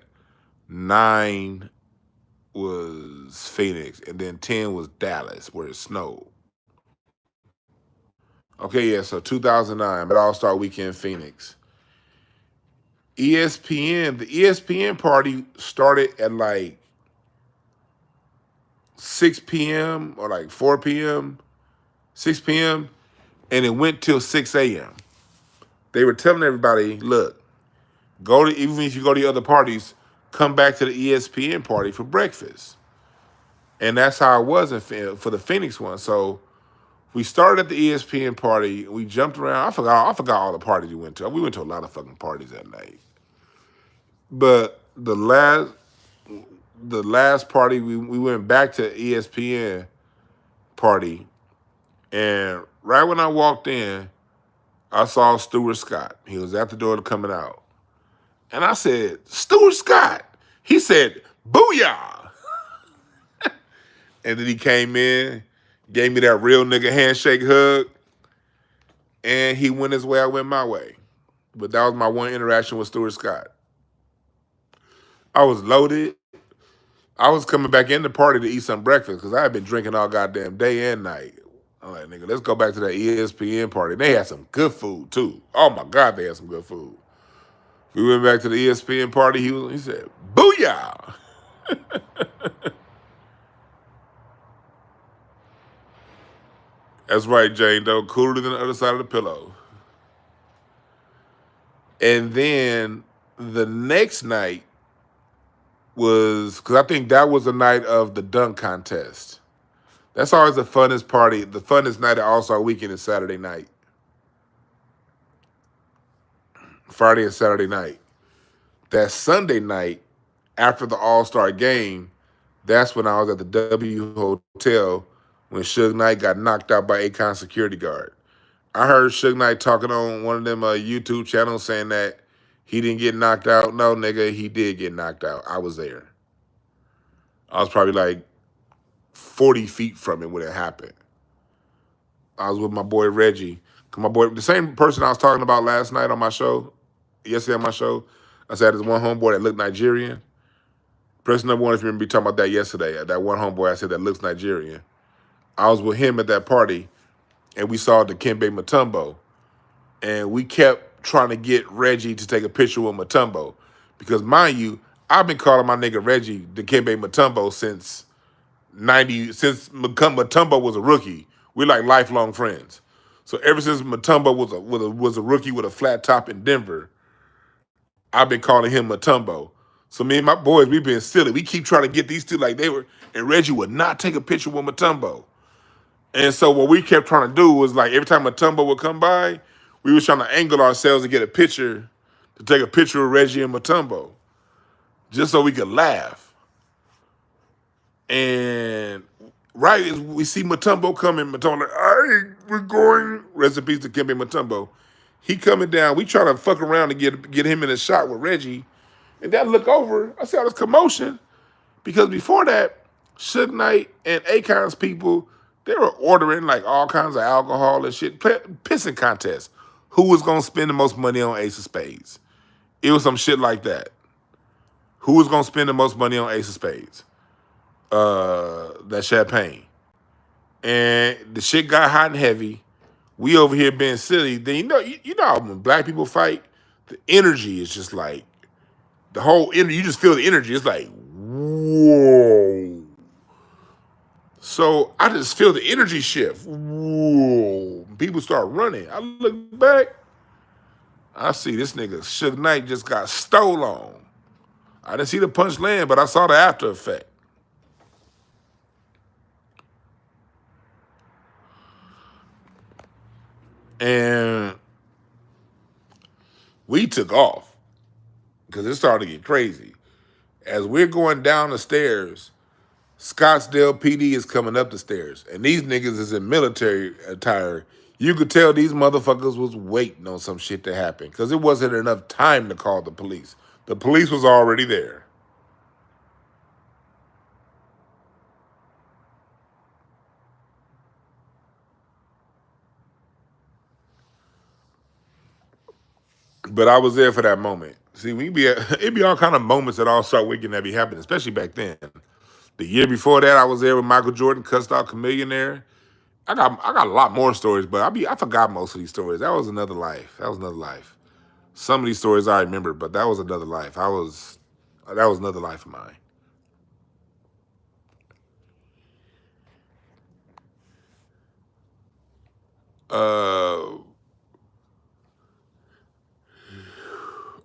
9 was Phoenix. And then 10 was Dallas, where it snowed. Okay, yeah, so 2009, at All-Star Weekend Phoenix. ESPN, the ESPN party started at like 6 p.m. or like 4 p.m., 6 p.m., and it went till 6 a.m. They were telling everybody, look, even if you go to the other parties, come back to the ESPN party for breakfast. And that's how it was for the Phoenix one. So we started at the ESPN party. We jumped around. I forgot all the parties we went to. We went to a lot of fucking parties that night. But the last party, we went back to ESPN party. And right when I walked in, I saw Stuart Scott. He was at the door coming out. And I said, Stuart Scott. He said, booyah. And then he came in, gave me that real nigga handshake hug, and he went his way, I went my way. But that was my one interaction with Stuart Scott. I was loaded. I was coming back in the party to eat some breakfast because I had been drinking all goddamn day and night. I'm like, nigga, let's go back to that ESPN party. They had some good food, too. Oh, my God, they had some good food. We went back to the ESPN party. He said, booyah. That's right, Jane Doe. Cooler than the other side of the pillow. And then the next night was, because I think that was the night of the dunk contest. That's always the funnest party. The funnest night of All-Star Weekend is Saturday night. Friday and Saturday night. That Sunday night, after the All-Star game, that's when I was at the W Hotel when Suge Knight got knocked out by Akon's security guard. I heard Suge Knight talking on one of them YouTube channels saying that he didn't get knocked out. No, nigga, he did get knocked out. I was there. I was probably like 40 feet from it when it happened. I was with my boy Reggie. My boy, the same person I was talking about last night on my show, yesterday on my show, I said there's one homeboy that looked Nigerian. Person number one, if you remember me talking about that yesterday, that one homeboy I said that looks Nigerian. I was with him at that party, and we saw the Dikembe Mutombo. And we kept trying to get Reggie to take a picture with Mutombo. Because mind you, I've been calling my nigga Reggie Dikembe Mutombo since Mutombo was a rookie. We're like lifelong friends. So ever since Mutombo was a rookie with a flat top in Denver, I've been calling him Mutombo. So me and my boys, we've been silly. We keep trying to get these two like they were, and Reggie would not take a picture with Mutombo. And so what we kept trying to do was like every time Mutombo would come by, we was trying to angle ourselves to get a picture, to take a picture of Reggie and Mutombo, just so we could laugh. And right as we see Mutombo coming, Mutombo like, all right, we're going. Rest in peace to Kembe Mutombo. He coming down. We try to fuck around to get him in a shot with Reggie. And then I look over, I see all this commotion. Because before that, Suge Knight and Akon's people, they were ordering like all kinds of alcohol and shit, pissing contests. Who was gonna spend the most money on Ace of Spades? It was some shit like that. Who was gonna spend the most money on Ace of Spades? That champagne. And the shit got hot and heavy. We over here being silly. Then you know when black people fight, the energy is just like the whole energy. You just feel the energy. It's like whoa. So I just feel the energy shift. Whoa. People start running. I look back. I see this nigga Suge Knight just got stole on. I didn't see the punch land, but I saw the after effect. And we took off because it started to get crazy. As we're going down the stairs, Scottsdale PD is coming up the stairs, and these niggas is in military attire. You could tell these motherfuckers was waiting on some shit to happen because it wasn't enough time to call the police. The police was already there. But I was there for that moment. See, it be all kind of moments that all start waking that be happening, especially back then. The year before that, I was there with Michael Jordan, cussed out Kamilah. I got a lot more stories, but I forgot most of these stories. That was another life. That was another life. Some of these stories I remember, but that was another life. That was another life of mine. Uh,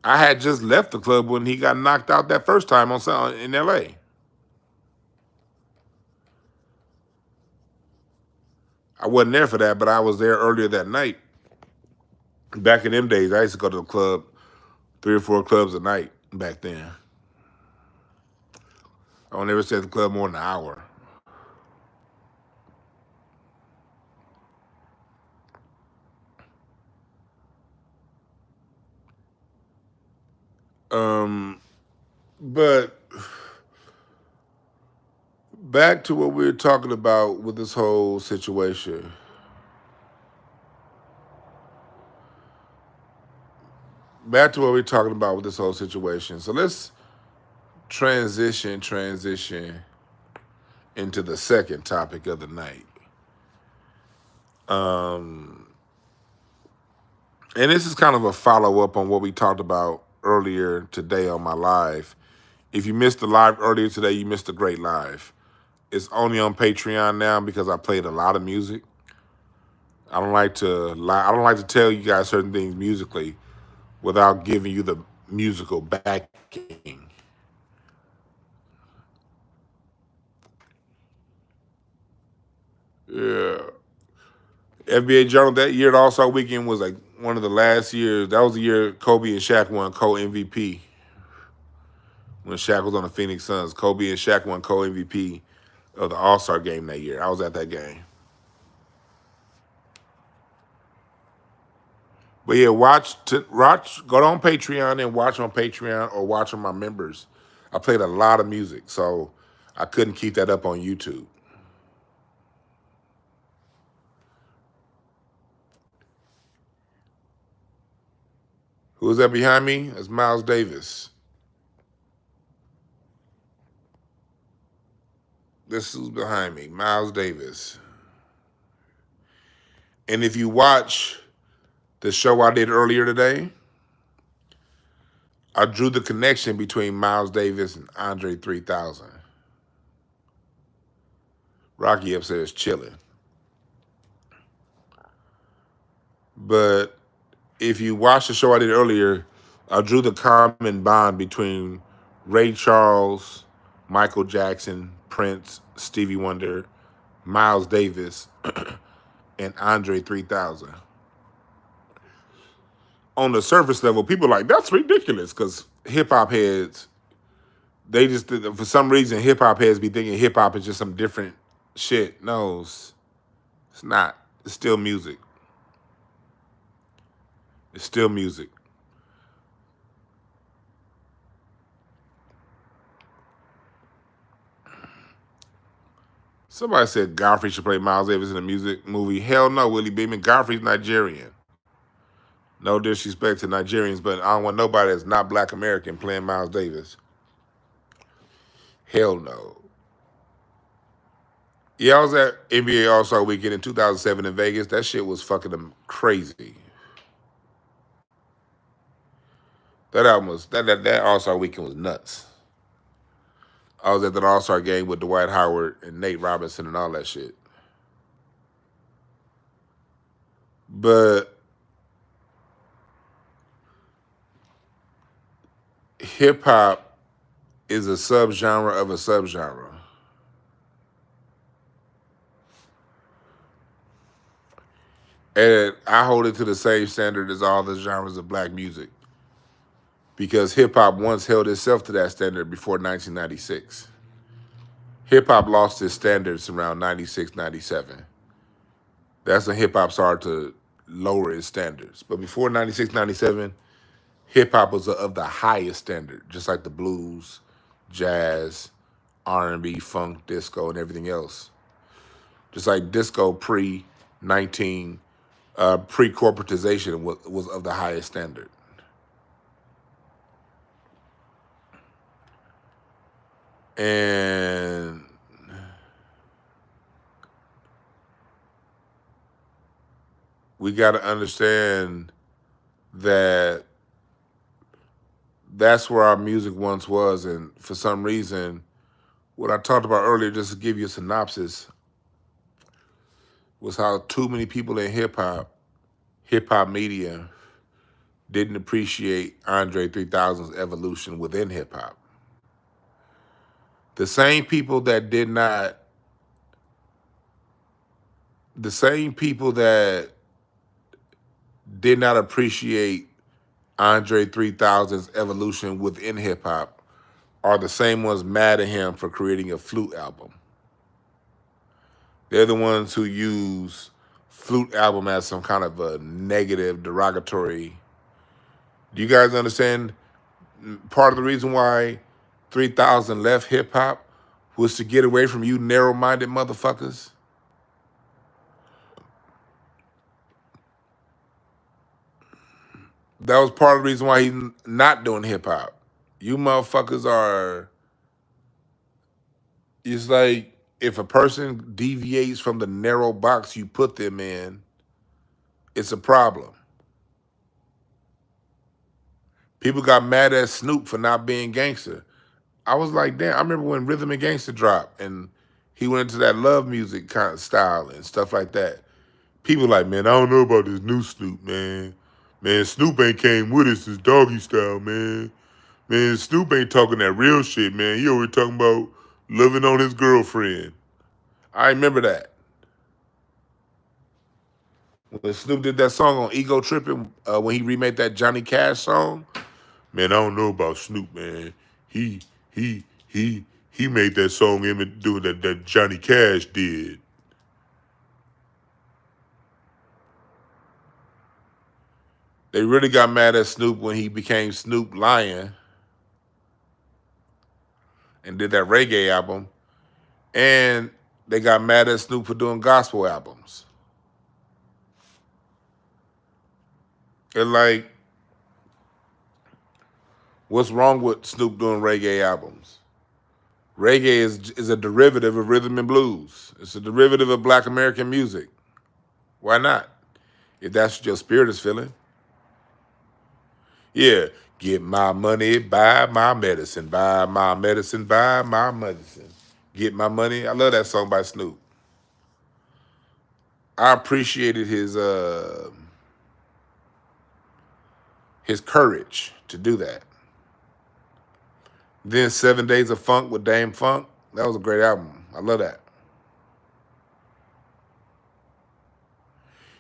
I had just left the club when he got knocked out that first time in L.A. I wasn't there for that, but I was there earlier that night. Back in them days, I used to go to the club, 3 or 4 clubs a night back then. I would never stay at the club more than an hour. But back to what we were talking about with this whole situation. Back to what we're talking about with this whole situation. So let's transition into the second topic of the night. And this is kind of a follow-up on what we talked about earlier today on my live. If you missed the live earlier today, you missed a great live. It's only on Patreon now because I played a lot of music. I don't like to lie. I don't like to tell you guys certain things musically without giving you the musical backing. Yeah. FBA Journal that year at All-Star Weekend was like one of the last years. That was the year Kobe and Shaq won co-MVP. When Shaq was on the Phoenix Suns, Kobe and Shaq won co-MVP of the All-Star game that year. I was at that game. But yeah, go on Patreon and watch on Patreon or watch on my members. I played a lot of music, so I couldn't keep that up on YouTube. Who's that behind me? That's Miles Davis. This who's behind me, Miles Davis. And if you watch The show I did earlier today, I drew the connection between Miles Davis and Andre 3000. Rocky upstairs chilling. But if you watch the show I did earlier, I drew the common bond between Ray Charles, Michael Jackson, Prince, Stevie Wonder, Miles Davis, and Andre 3000. On the surface level, people are like, that's ridiculous, because hip-hop heads, they just, for some reason, hip-hop heads be thinking hip-hop is just some different shit. No, it's not. It's still music. It's still music. Somebody said Godfrey should play Miles Davis in a music movie. Hell no, Willie Beeman. Godfrey's Nigerian. No disrespect to Nigerians, but I don't want nobody that's not Black American playing Miles Davis. Hell no. Yeah, I was at NBA All-Star Weekend in 2007 in Vegas. That shit was fucking crazy. That album was, that All-Star Weekend was nuts. I was at that All-Star game with Dwight Howard and Nate Robinson and all that shit. But hip-hop is a subgenre of a subgenre. And I hold it to the same standard as all the genres of black music. Because hip-hop once held itself to that standard before 1996. Hip-hop lost its standards around 96, 97. That's when hip-hop started to lower its standards. But before 96, 97, hip-hop was of the highest standard, just like the blues, jazz, R&B, funk, disco, and everything else. Just like disco pre-corporatization was of the highest standard. And we got to understand that that's where our music once was. And for some reason, what I talked about earlier, just to give you a synopsis, was how too many people in hip-hop media, didn't appreciate Andre 3000's evolution within hip-hop. The same people that did not appreciate Andre 3000's evolution within hip-hop are the same ones mad at him for creating a flute album. They're the ones who use flute album as some kind of a negative, derogatory. Do you guys understand? Part of the reason why 3000 left hip-hop was to get away from you narrow-minded motherfuckers. That was part of the reason why he's not doing hip-hop. You motherfuckers are, it's like if a person deviates from the narrow box you put them in, it's a problem. People got mad at Snoop for not being gangster. I was like, damn, I remember when Rhythm and Gangster dropped and he went into that love music kind of style and stuff like that. People like, man, I don't know about this new Snoop, man. Man, Snoop ain't came with us as doggy style, man. Man, Snoop ain't talking that real shit, man. He always talking about loving on his girlfriend. I remember that. When Snoop did that song on Ego Trippin', when he remade that Johnny Cash song, man, I don't know about Snoop, man. He made that song doing that Johnny Cash did. They really got mad at Snoop when he became Snoop Lion and did that reggae album. And they got mad at Snoop for doing gospel albums. They're like, what's wrong with Snoop doing reggae albums? Reggae is a derivative of rhythm and blues. It's a derivative of black American music. Why not? if that's what your spirit is feeling. Yeah, get my money, buy my medicine, buy my medicine, buy my medicine. Get my money. I love that song by Snoop. I appreciated his courage to do that. Then 7 Days of Funk with Dame Funk. That was a great album. I love that.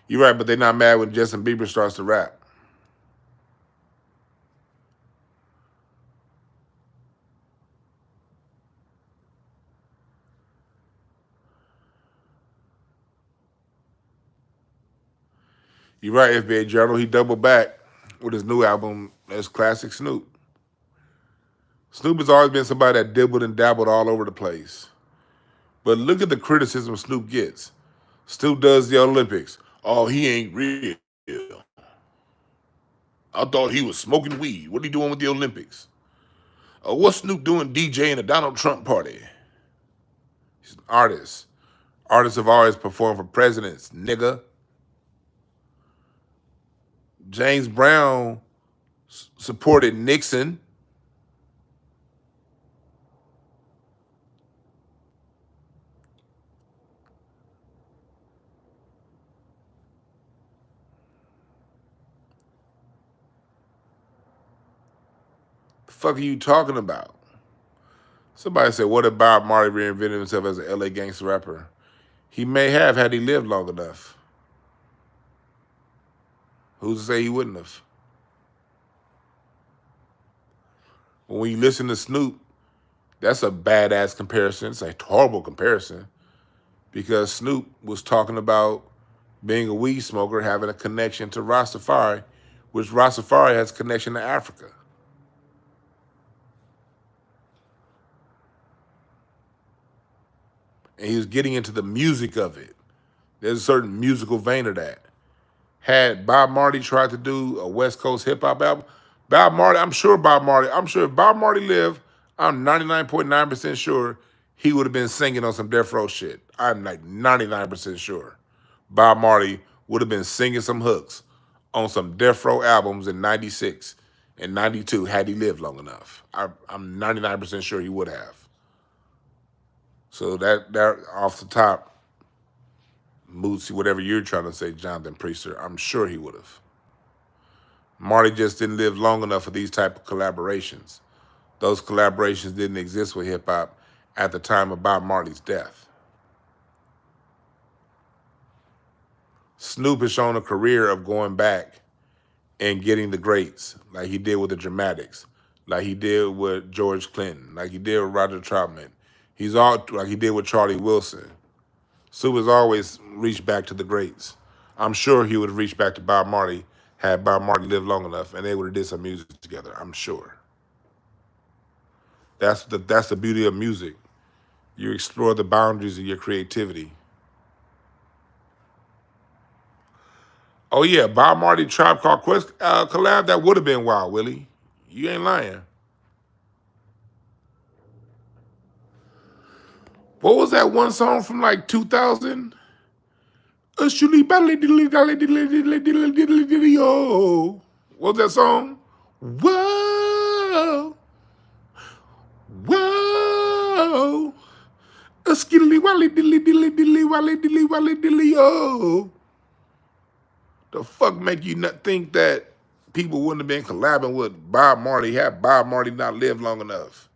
You're right, but they're not mad when Justin Bieber starts to rap. You're right, FBA Journal. He doubled back with his new album as classic Snoop. Snoop has always been somebody that dibbled and dabbled all over the place. But look at the criticism Snoop gets. Snoop does the Olympics. Oh, he ain't real. I thought he was smoking weed. What are he doing with the Olympics? What's Snoop doing DJing a Donald Trump party? He's an artist. Artists have always performed for presidents, nigga. James Brown supported Nixon. The fuck are you talking about? Somebody said, what if Bob Marley reinvented himself as an LA gangster rapper? He may have had he lived long enough. Who's to say he wouldn't have? When you listen to Snoop, that's a badass comparison. It's a horrible comparison because Snoop was talking about being a weed smoker, having a connection to Rastafari, which Rastafari has a connection to Africa. And he was getting into the music of it. There's a certain musical vein of that. Had Bob Marley tried to do a West Coast hip hop album, I'm sure if Bob Marley lived, I'm 99.9% sure he would have been singing on some Death Row shit. I'm like 99% sure. Bob Marley would have been singing some hooks on some Death Row albums in 96 and 92 had he lived long enough. I'm 99% sure he would have. So that off the top, Mootsy, whatever you're trying to say, Jonathan Priester, I'm sure he would have. Marty just didn't live long enough for these type of collaborations. Those collaborations didn't exist with hip hop at the time of Bob Marley's death. Snoop has shown a career of going back and getting the greats, like he did with the Dramatics, like he did with George Clinton, like he did with Roger Troutman. He's all like he did with Charlie Wilson. Snoop has always reached back to the greats. I'm sure he would have reached back to Bob Marley had Bob Marley lived long enough, and they would have did some music together. I'm sure. That's the beauty of music. You explore the boundaries of your creativity. Oh yeah, Bob Marley Tribe Called Quest collab, that would have been wild, Willie. You ain't lying. What was that one song from like 2000? What was that song? Whoa, whoa, a skilly wally dilly dilly dilly wally dilly wally dilly yo. The fuck make you not think that people wouldn't have been collabing with Bob Marley had Bob Marley not lived long enough?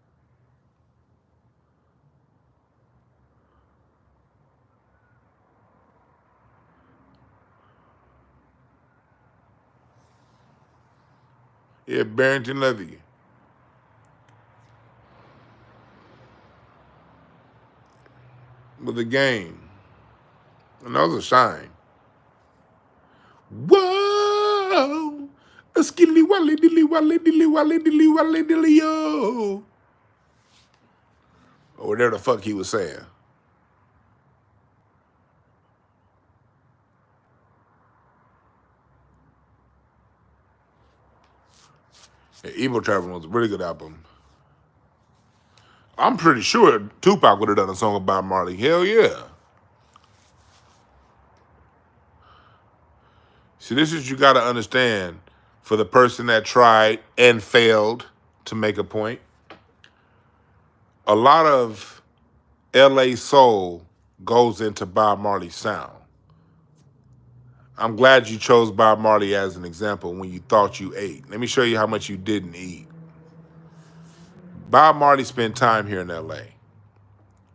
Yeah, Barrington Levy. With the game. And that was a shine. Whoa! A skilly wally dilly wally dilly wally dilly wally dilly yo. Or whatever the fuck he was saying. Yeah, Evil Traveling was a really good album. I'm pretty sure Tupac would have done a song about Marley. Hell yeah. See, this is you got to understand for the person that tried and failed to make a point. A lot of LA soul goes into Bob Marley's sound. I'm glad you chose Bob Marley as an example when you thought you ate. Let me show you how much you didn't eat. Bob Marley spent time here in LA.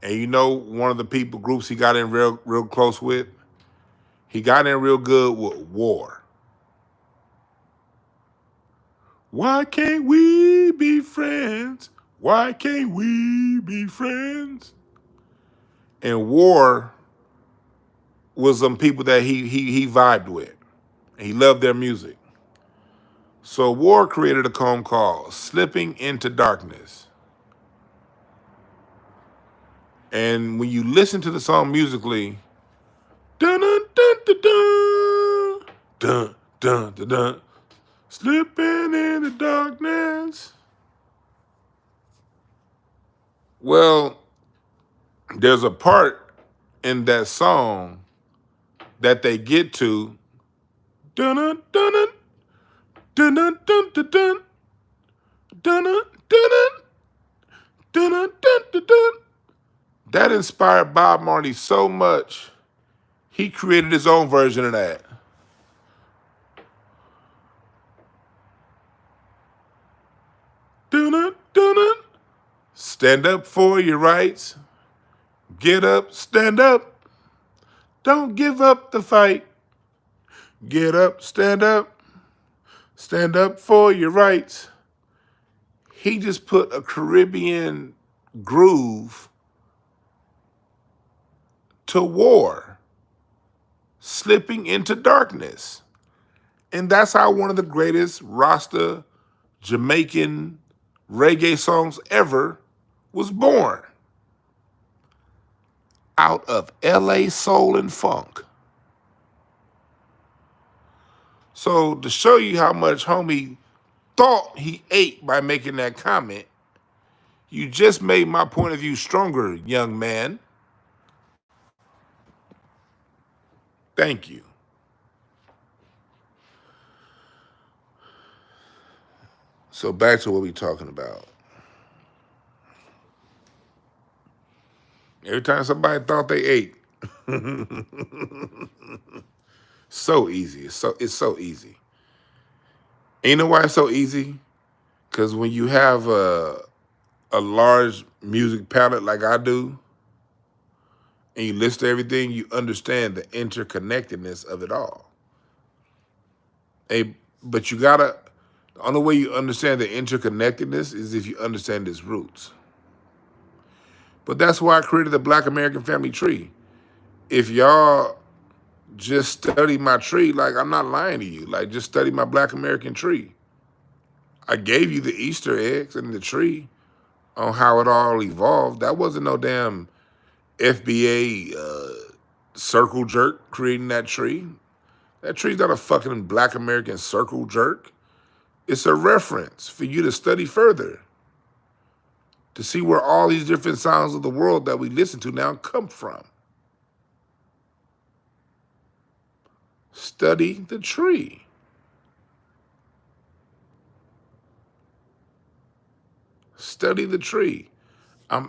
And you know one of the groups he got in real close with? He got in real good with War. Why can't we be friends? Why can't we be friends? And War was some people that he vibed with. And he loved their music. So War created a poem called Slipping into Darkness. And when you listen to the song musically, dun dun dun dun dun dun dun dun, slipping in the darkness. Well, there's a part in that song that they get to dun dun dun dun dun dun dun dun dun dun dun dun dun dun. That inspired Bob Marley so much, he created his own version of that. Dun dun dun. Stand up for your rights. Get up, stand up. Don't give up the fight. Get up, stand up. Stand up for your rights. He just put a Caribbean groove to War, slipping into darkness. And that's how one of the greatest Rasta Jamaican reggae songs ever was born. Out of LA soul and funk. So to show you how much homie thought he ate by making that comment, you just made my point of view stronger, young man. Thank you. So back to what we're talking about. Every time somebody thought they ate, so easy. It's so easy. And you know why it's so easy? Because when you have a large music palette like I do, and you list everything, you understand the interconnectedness of it all. But the only way you understand the interconnectedness is if you understand its roots. But that's why I created the Black American Family Tree. If y'all just study my tree, like I'm not lying to you, like just study my Black American tree. I gave you the Easter eggs in the tree on how it all evolved. That wasn't no damn FBA circle jerk creating that tree. That tree's not a fucking Black American circle jerk. It's a reference for you to study further, to see where all these different sounds of the world that we listen to now come from. Study the tree. Study the tree.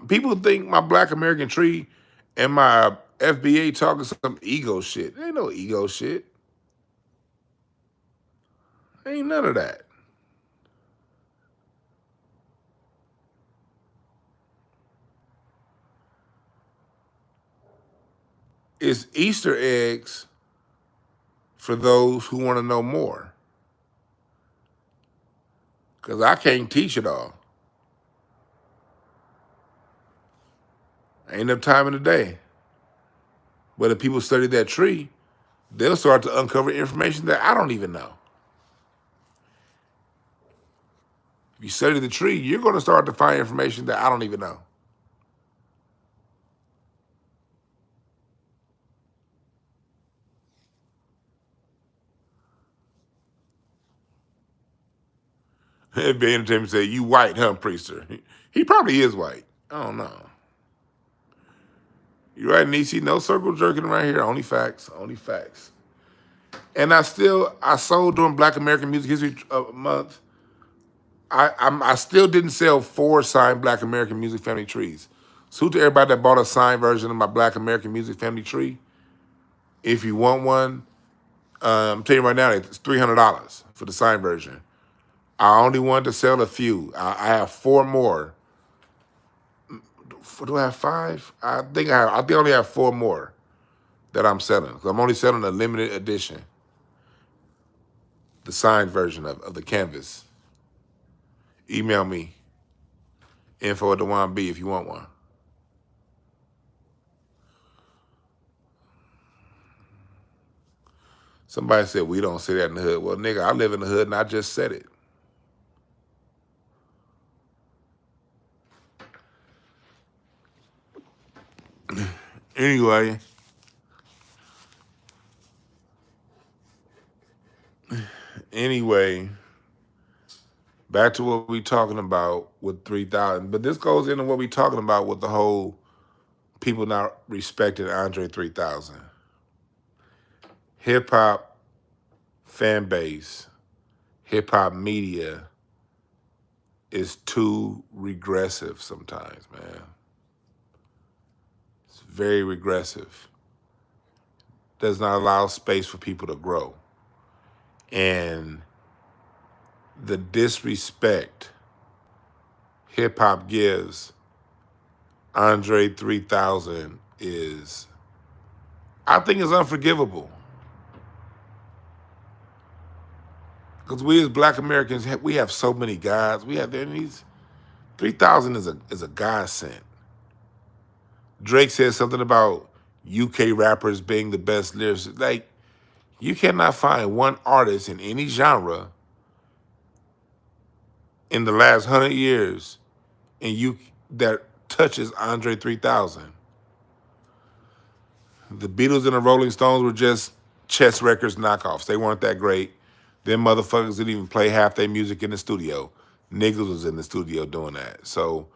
People think my Black American tree and my FBA talking some ego shit. There ain't no ego shit. Ain't none of that. It's Easter eggs for those who want to know more. Because I can't teach it all. Ain't enough time in the day. But if people study that tree, they'll start to uncover information that I don't even know. If you study the tree, you're going to start to find information that I don't even know. FBA Entertainment said, "You white, huh, Priester?" He probably is white. I don't know. You're right, Niecy. No circle jerking around here. Only facts. Only facts. And I sold during Black American Music History Month. I still didn't sell 4 signed Black American Music Family trees. So to everybody that bought a signed version of my Black American Music Family tree, if you want one, I'm telling you right now, it's $300 for the signed version. I only wanted to sell a few. I have 4 more. Do I have 5? I think I only have 4 more that I'm selling. I'm only selling a limited edition, the signed version of the canvas. Email me, info at Dwann B if you want one. Somebody said we don't say that in the hood. Well, nigga, I live in the hood and I just said it. Anyway, back to what we talking about with 3,000. But this goes into what we talking about with the whole people not respecting Andre 3000. Hip hop fan base, hip hop media is too regressive sometimes, man. It's very regressive. Does not allow space for people to grow. And the disrespect hip hop gives Andre 3000 is, I think, is unforgivable. Because we as Black Americans, we have so many guys. We have these 3000 is a godsend. Drake said something about UK rappers being the best lyricists. Like, you cannot find one artist in any genre in the last 100 years that touches Andre 3000. The Beatles and the Rolling Stones were just Chess Records knockoffs. They weren't that great. Them motherfuckers didn't even play half their music in the studio. Niggas was in the studio doing that. So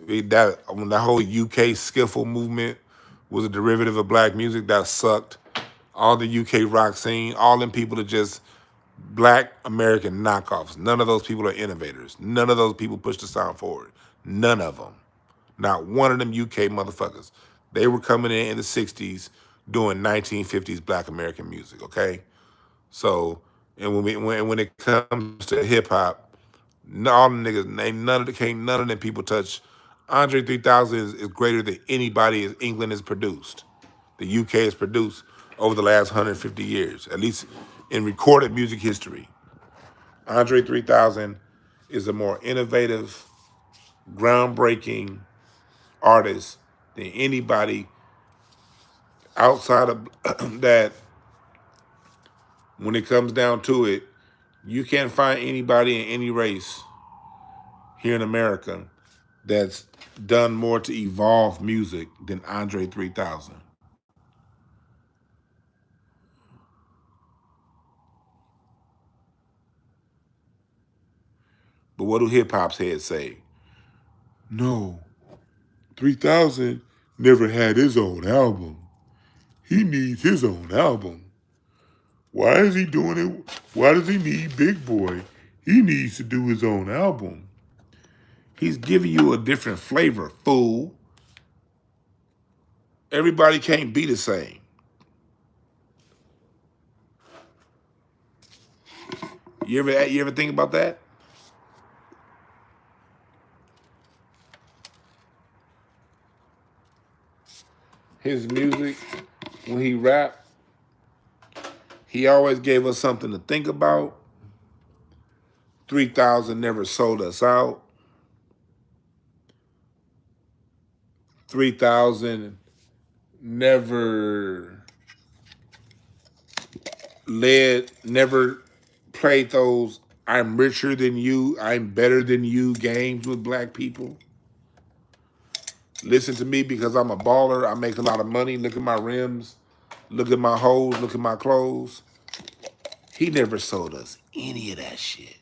when the whole UK skiffle movement was a derivative of black music, that sucked. All the UK rock scene, all them people are just Black American knockoffs. None of those people are innovators. None of those people push the sound forward. None of them. Not one of them UK motherfuckers. They were coming in the 60s doing 1950s Black American music, okay? So, and when it comes to hip hop, all them niggas, none of them people touch. Andre 3000 is greater than anybody England has produced. The UK has produced over the last 150 years, at least in recorded music history. Andre 3000 is a more innovative, groundbreaking artist than anybody outside of that. When it comes down to it, you can't find anybody in any race here in America that's done more to evolve music than Andre 3000. But what do hip hop's heads say? No, 3000 never had his own album. He needs his own album. Why is he doing it? Why does he need Big Boy? He needs to do his own album. He's giving you a different flavor, fool. Everybody can't be the same. You ever think about that? His music, when he rapped, he always gave us something to think about. 3000 never sold us out. 3000 never never played those I'm richer than you, I'm better than you games with black people. Listen to me because I'm a baller. I make a lot of money. Look at my rims. Look at my hoes. Look at my clothes. He never sold us any of that shit.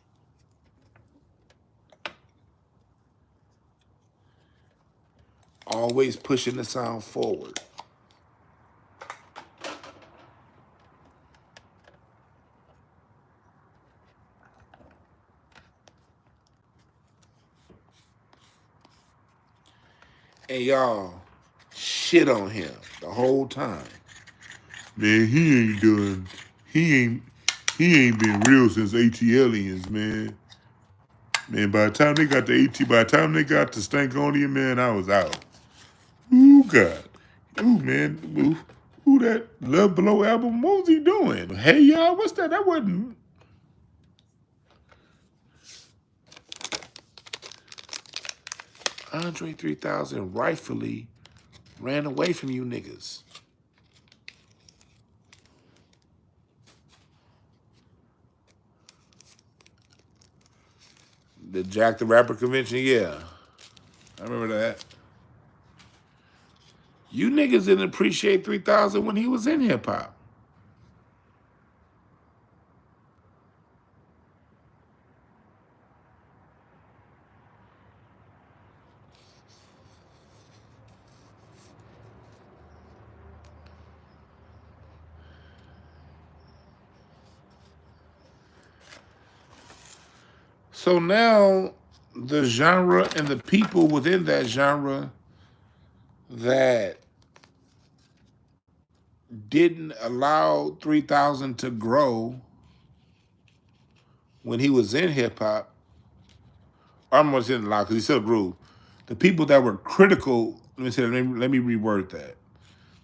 Always pushing the sound forward. and y'all shit on him the whole time. Man, he ain't been real since ATLians, man. Man, by the time they got to Stankonia, man, I was out. Ooh, God. Ooh, man. Ooh, that Love Below album, what was he doing? Hey, y'all, what's that? That wasn't... André 3000 rightfully ran away from you niggas. The Jack the Rapper convention, yeah. I remember that. You niggas didn't appreciate 3000 when he was in hip hop. So now the genre and the people within that genre that didn't allow 3000 to grow when he was in hip hop, I'm going to say allow because he still grew. The people that were critical, let me reword that.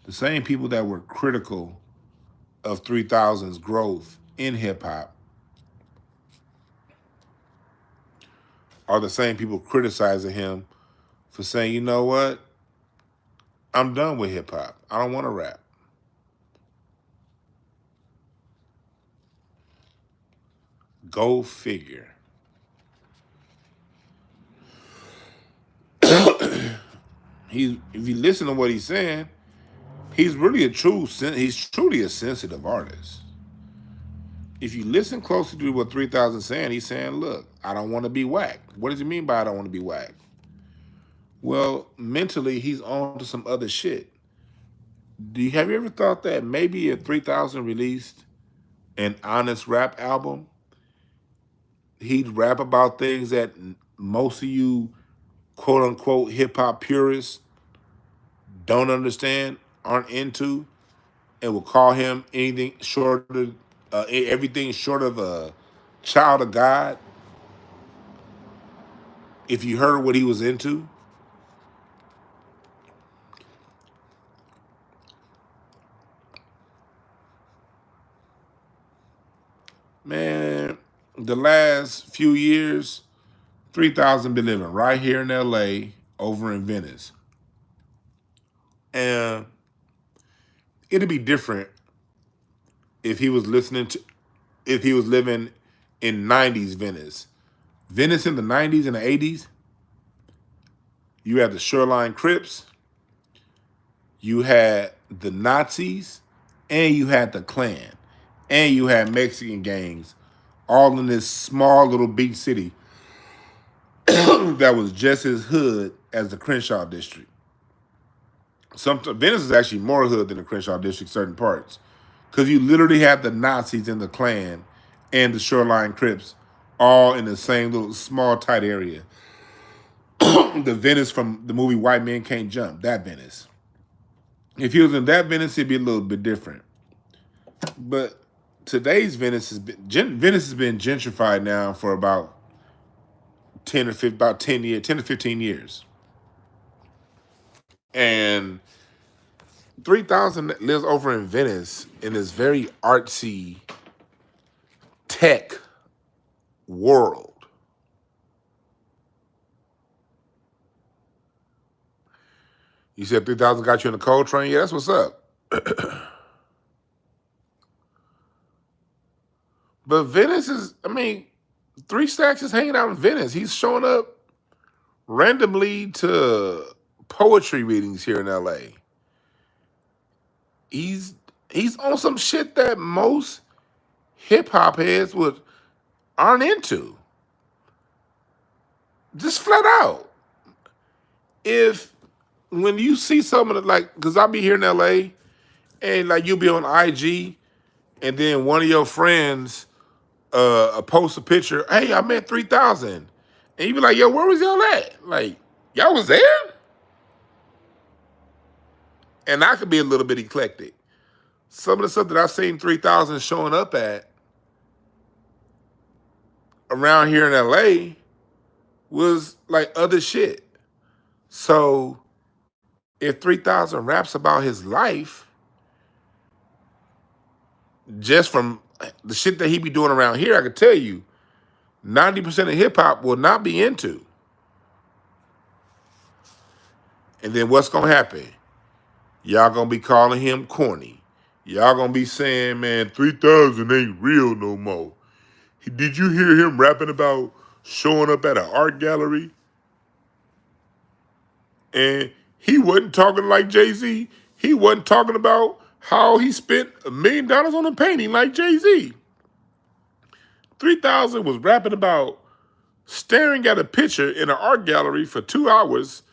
The same people that were critical of 3000's growth in hip hop are the same people criticizing him for saying, you know what? I'm done with hip hop. I don't want to rap. Go figure. If you listen to what he's saying, he's truly a sensitive artist. If you listen closely to what 3000 saying, he's saying, look, I don't want to be whack. What does he mean by I don't want to be whack? Well, mentally, he's on to some other shit. Have you ever thought that maybe if 3000 released an honest rap album, he'd rap about things that most of you quote unquote hip hop purists don't understand, aren't into, and will call him anything short of everything short of a child of God? If you heard what he was into, man, the last few years, 3000 been living right here in LA, over in Venice. And it'd be different if he was living in 90s Venice. Venice in the 90s and the 80s, you had the Shoreline Crips, you had the Nazis, and you had the Klan, and you had Mexican gangs, all in this small little beach city that was just as hood as the Crenshaw district. Venice is actually more hood than the Crenshaw district, certain parts, because you literally had the Nazis and the Klan and the Shoreline Crips all in the same little small tight area. The Venice from the movie White Men Can't Jump, that Venice. If he was in that Venice, it'd be a little bit different. But today's Venice has been gentrified now for about 10 to 15 years. And 3000 lives over in Venice in this very artsy tech world. You said 3000 got you in the cold train? Yeah, that's what's up. But Venice is, 3 Stacks is hanging out in Venice. He's showing up randomly to poetry readings here in LA. He's on some shit that most hip hop heads aren't into. Just flat out. When you see someone because I'll be here in LA and you'll be on IG and then one of your friends post a picture, hey, I met 3000. And you be like, yo, where was y'all at? Like, y'all was there? and I could be a little bit eclectic. Some of the stuff that I've seen 3000 showing up at around here in LA was like other shit. So if 3000 raps about his life, just from the shit that he be doing around here, I could tell you 90% of hip hop will not be into. And then what's gonna happen? Y'all gonna be calling him corny. Y'all gonna be saying, man, 3000 ain't real no more. Did you hear him rapping about showing up at an art gallery? And he wasn't talking like Jay-Z. He wasn't talking about how he spent $1 million on a painting like Jay-Z. 3000 was rapping about staring at a picture in an art gallery for 2 hours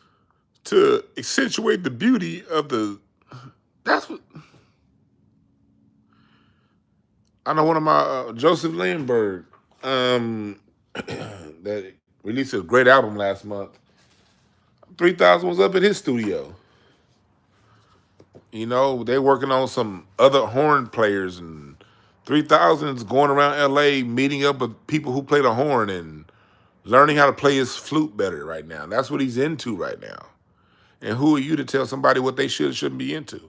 to accentuate the beauty of the. That's what. I know one of my Joseph Lindbergh that released a great album last month. 3000 was up at his studio. You know, they working on some other horn players, and 3000 is going around LA meeting up with people who play the horn and learning how to play his flute better right now. That's what he's into right now. And who are you to tell somebody what they should or shouldn't be into?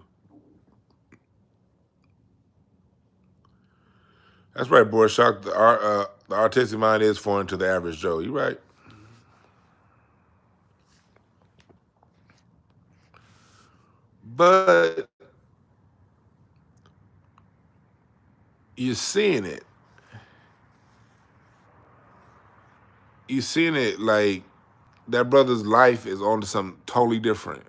That's right, Boris Shock. The artistic mind is foreign to the average Joe. You right. But you're seeing it. You're seeing it like that brother's life is on to something totally different.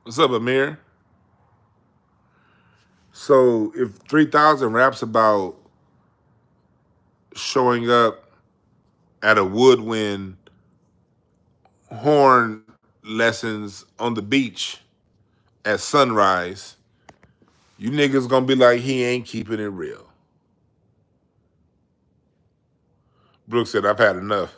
What's up, Amir? So if 3000 raps about showing up at a woodwind horn lessons on the beach at sunrise, you niggas gonna be like, he ain't keeping it real. Brooks said, I've had enough.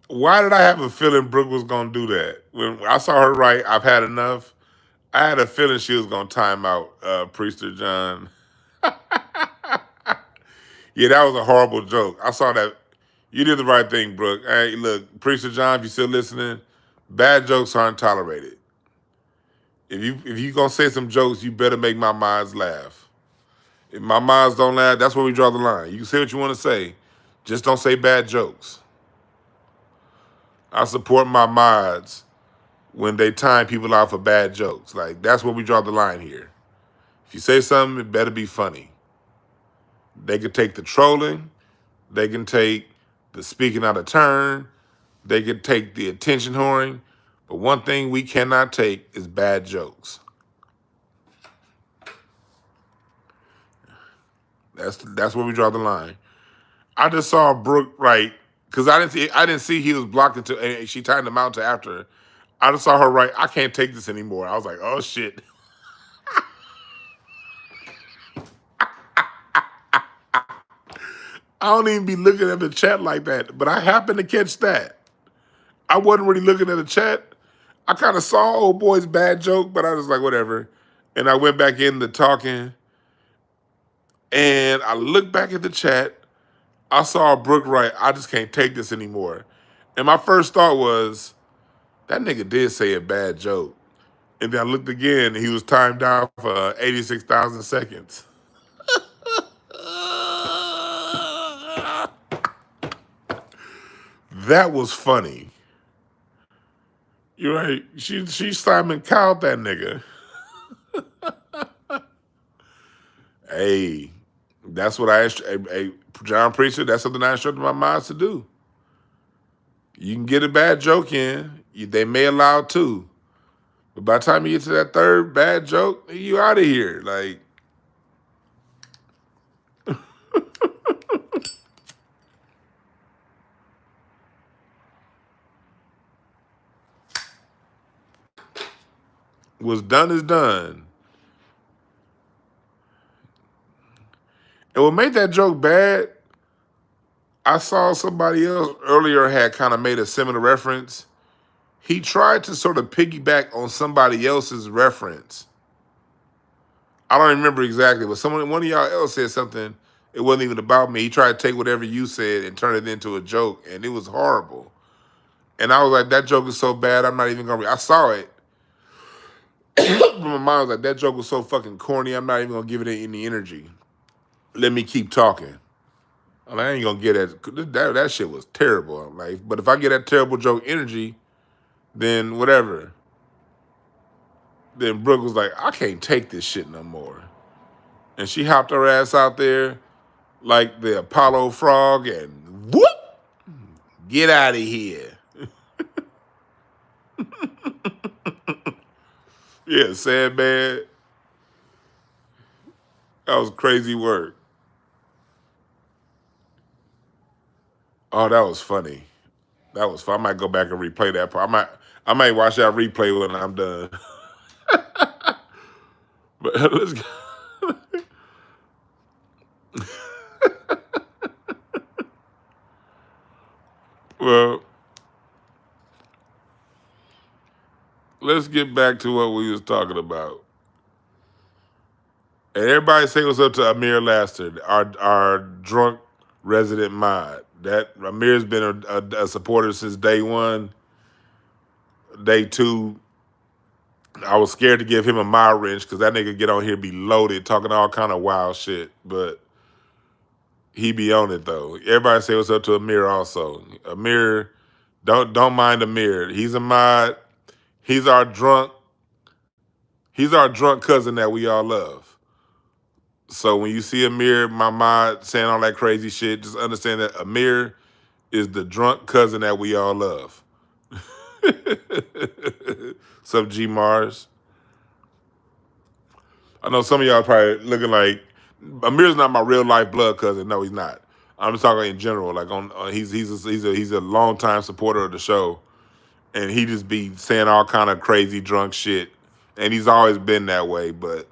Why did I have a feeling Brooke was gonna do that? When I saw her write, I've had enough, I had a feeling she was gonna time out Priester John. Yeah, that was a horrible joke. I saw that. You did the right thing, Brooke. Hey, look, Priester John, if you're still listening, bad jokes aren't tolerated. If you gonna say some jokes, you better make my minds laugh. If my minds don't laugh, that's where we draw the line. You can say what you want to say, just don't say bad jokes. I support my mods when they time people out for bad jokes. Like, that's where we draw the line here. If you say something, it better be funny. They can take the trolling. They can take the speaking out of turn. They can take the attention whoring. But one thing we cannot take is bad jokes. That's where we draw the line. I just saw Brooke right because I didn't see he was blocked until and she timed him out until after. I just saw her right. I can't take this anymore. I was like, oh shit. I don't even be looking at the chat like that, but I happened to catch that. I wasn't really looking at the chat. I kind of saw old boy's bad joke, but I was like, whatever. And I went back into talking, and I looked back at the chat. I saw Brooke write, I just can't take this anymore. And my first thought was, that nigga did say a bad joke. And then I looked again, and he was timed out for 86,000 seconds. That was funny. You're right. She Simon Cowed that nigga. Hey, that's what John Preacher, that's something I instructed my minds to do. You can get a bad joke in. They may allow two. But by the time you get to that third bad joke, you out of here. Like, What's done is done. And what made that joke bad, I saw somebody else earlier had kind of made a similar reference. He tried to sort of piggyback on somebody else's reference. I don't remember exactly, but one of y'all else said something. It wasn't even about me. He tried to take whatever you said and turn it into a joke, and it was horrible. And I was like, that joke is so bad, I'm not even gonna. I saw it, but my mind was like, that joke was so fucking corny. I'm not even gonna give it any energy. Let me keep talking. I'm like, I ain't gonna get it. That shit was terrible. I'm like, but if I get that terrible joke energy, then whatever. Then Brooke was like, I can't take this shit no more. And she hopped her ass out there like the Apollo frog and whoop, get out of here. Yeah, sad man. That was crazy work. Oh, that was funny. That was fun. I might go back and replay that part. I might watch that replay when I'm done. But let's go. Well, let's get back to what we was talking about. And everybody say what's up to Amir Laster, our drunk resident mod. That Amir's been a supporter since day one. Day two, I was scared to give him a mod wrench because that nigga get on here be loaded, talking all kind of wild shit. But he be on it though. Everybody say what's up to Amir also. Amir, don't mind Amir. He's a mod. He's our drunk. He's our drunk cousin that we all love. So when you see Amir, my mod, saying all that crazy shit, just understand that Amir is the drunk cousin that we all love. Sup, G Mars? I know some of y'all probably looking like Amir's not my real life blood cousin. No, he's not. I'm just talking in general. Like he's a long time supporter of the show, and he just be saying all kind of crazy drunk shit, and he's always been that way. But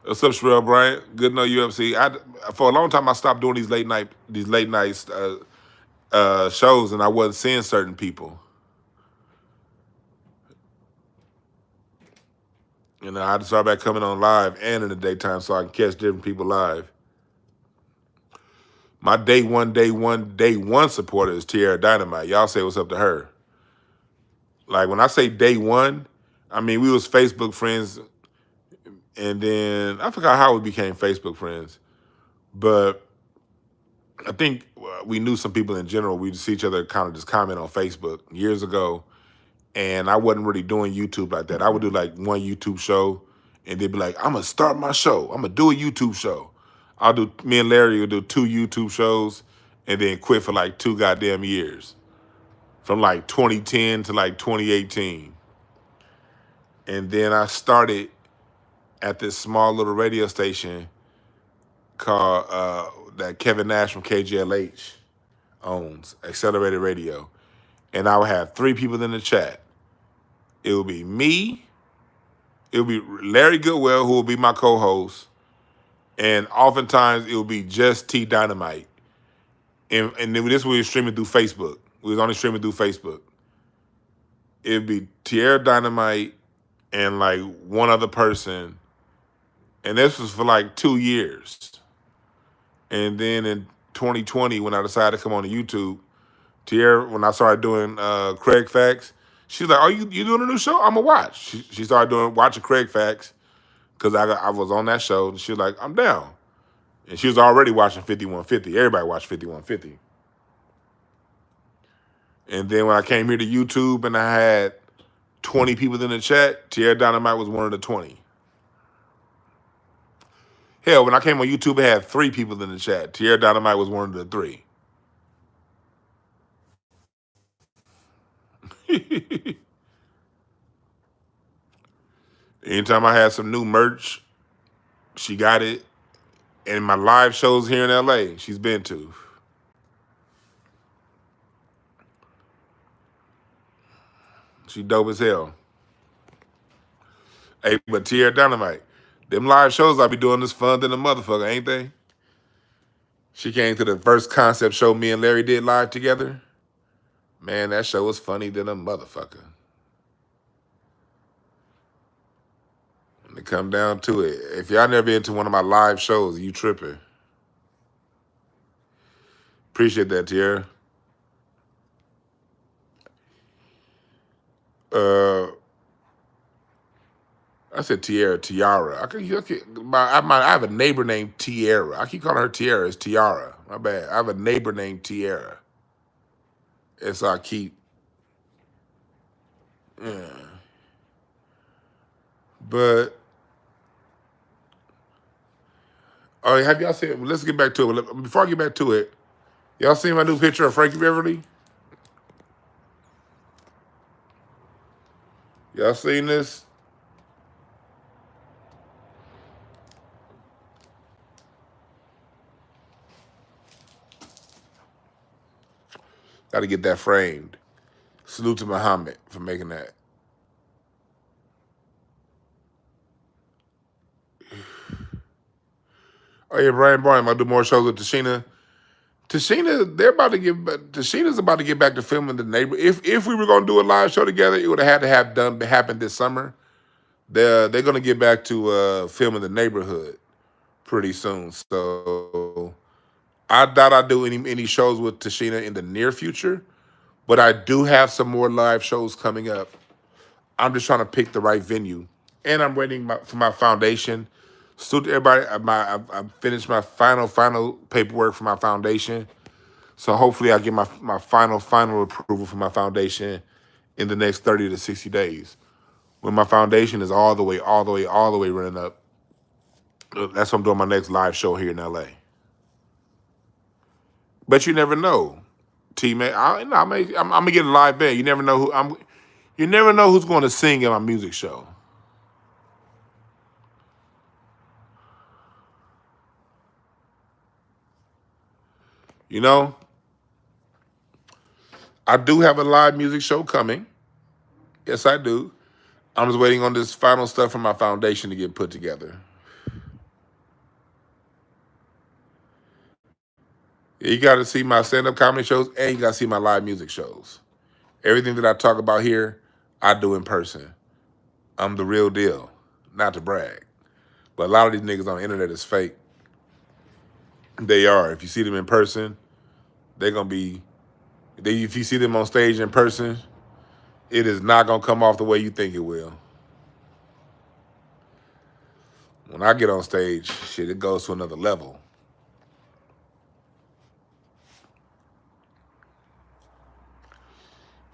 what's up, Sherelle Bryant? Good to know UFC. For a long time I stopped doing these late night shows, and I wasn't seeing certain people. You know, I just started back coming on live and in the daytime so I can catch different people live. My day one supporter is Tierra Dynamite. Y'all say what's up to her. Like when I say day one, I mean we was Facebook friends, and then I forgot how we became Facebook friends, but I think we knew some people in general. We'd see each other kind of just comment on Facebook years ago, and I wasn't really doing YouTube like that. I would do like one YouTube show, and they'd be like, I'm gonna start my show. I'm gonna do a YouTube show. Me and Larry would do 2 YouTube shows and then quit for like 2 goddamn years. From like 2010 to like 2018. And then I started at this small little radio station called that Kevin Nash from KGLH owns, Accelerated Radio. And I would have 3 people in the chat. It would be me, it would be Larry Goodwell, who will be my co-host, and oftentimes it would be just T Dynamite. And this we were streaming through Facebook. We was only streaming through Facebook. It'd be Tierra Dynamite and like one other person. And this was for like 2 years. And then in 2020, when I decided to come on to YouTube, Tierra, when I started doing Craig Facts, she's like, "Oh, you doing a new show? I'ma watch." She started watching Craig Facts because I was on that show. And she was like, "I'm down." And she was already watching 5150. Everybody watched 5150. And then when I came here to YouTube and I had 20 people in the chat, Tierra Dynamite was one of the 20. Hell, when I came on YouTube, it had 3 people in the chat. Tierra Dynamite was one of the 3. Anytime I had some new merch, she got it. And my live shows here in LA, she's been to. She dope as hell. Hey, but Tierra Dynamite, them live shows I be doing is fun than a motherfucker, ain't they? She came to the first concept show me and Larry did live together. Man, that show was funny than a motherfucker. When it come down to it, if y'all never been to one of my live shows, you tripping. Appreciate that, Tierra. I said Tiara. I have a neighbor named Tierra. I keep calling her Tierra. It's Tiara. My bad. I have a neighbor named Tierra. And so I keep, yeah. But, oh, have y'all seen, let's get back to it. Before I get back to it, y'all seen my new picture of Frankie Beverly? Y'all seen this? Got to get that framed. Salute to Muhammad for making that. Oh yeah, Brian Barnum. I'll do more shows with Tashina. Tashina's about to get back to filming the neighbor. If we were gonna do a live show together, it would have had to have happened this summer. They're gonna get back to filming the neighborhood pretty soon. So I doubt I'll do any shows with Tashina in the near future, but I do have some more live shows coming up. I'm just trying to pick the right venue, and I'm waiting for my foundation. So everybody, I've finished my final paperwork for my foundation. So hopefully I get my final approval for my foundation in the next 30 to 60 days. When my foundation is all the way running up, that's when I'm doing my next live show here in LA. But you never know, teammate. I'm gonna get a live band. You never know You never know who's going to sing at my music show. You know, I do have a live music show coming. Yes, I do. I'm just waiting on this final stuff from my foundation to get put together. You got to see my stand-up comedy shows, and you got to see my live music shows. Everything that I talk about here, I do in person. I'm the real deal, not to brag. But a lot of these niggas on the internet is fake. They are. If you see them in person, they're going to be... if you see them on stage in person, it is not going to come off the way you think it will. When I get on stage, shit, it goes to another level.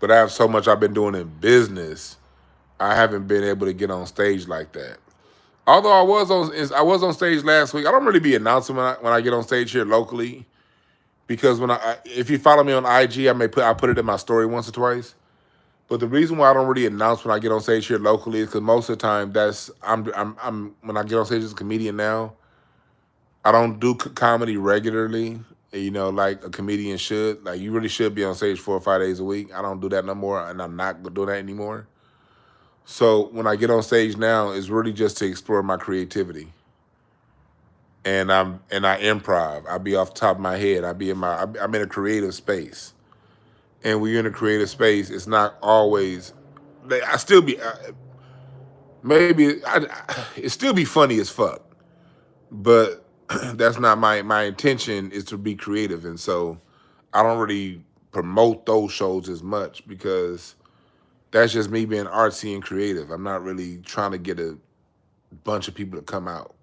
But I have so much I've been doing in business, I haven't been able to get on stage like that. Although I was on stage last week. I don't really be announcing when I get on stage here locally, because if you follow me on IG, I put it in my story once or twice. But the reason why I don't really announce when I get on stage here locally is because most of the time I'm when I get on stage as a comedian now, I don't do comedy regularly. You know, like a comedian should. Like, you really should be on stage 4 or 5 days a week. I don't do that no more, and I'm not doing that anymore. So when I get on stage now, it's really just to explore my creativity. And I improv. I be off the top of my head. I'm in a creative space. And when you're in a creative space, it's not always. I still be it still be funny as fuck, but that's not my intention. Is to be creative, and so I don't really promote those shows as much, because that's just me being artsy and creative. I'm not really trying to get a bunch of people to come out.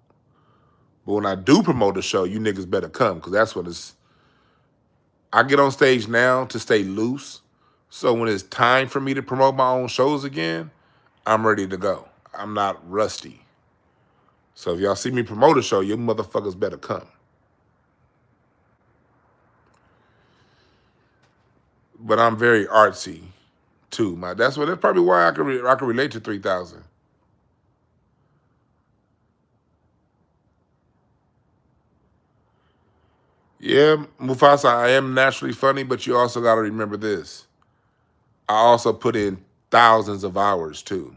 But when I do promote a show, you niggas better come, because that's what it's. I get on stage now to stay loose, so when it's time for me to promote my own shows again, I'm ready to go. I'm not rusty. So if y'all see me promote a show, you motherfuckers better come. But I'm very artsy too. That's probably why I can relate to 3000. Yeah, Mufasa, I am naturally funny, but you also got to remember this. I also put in thousands of hours too.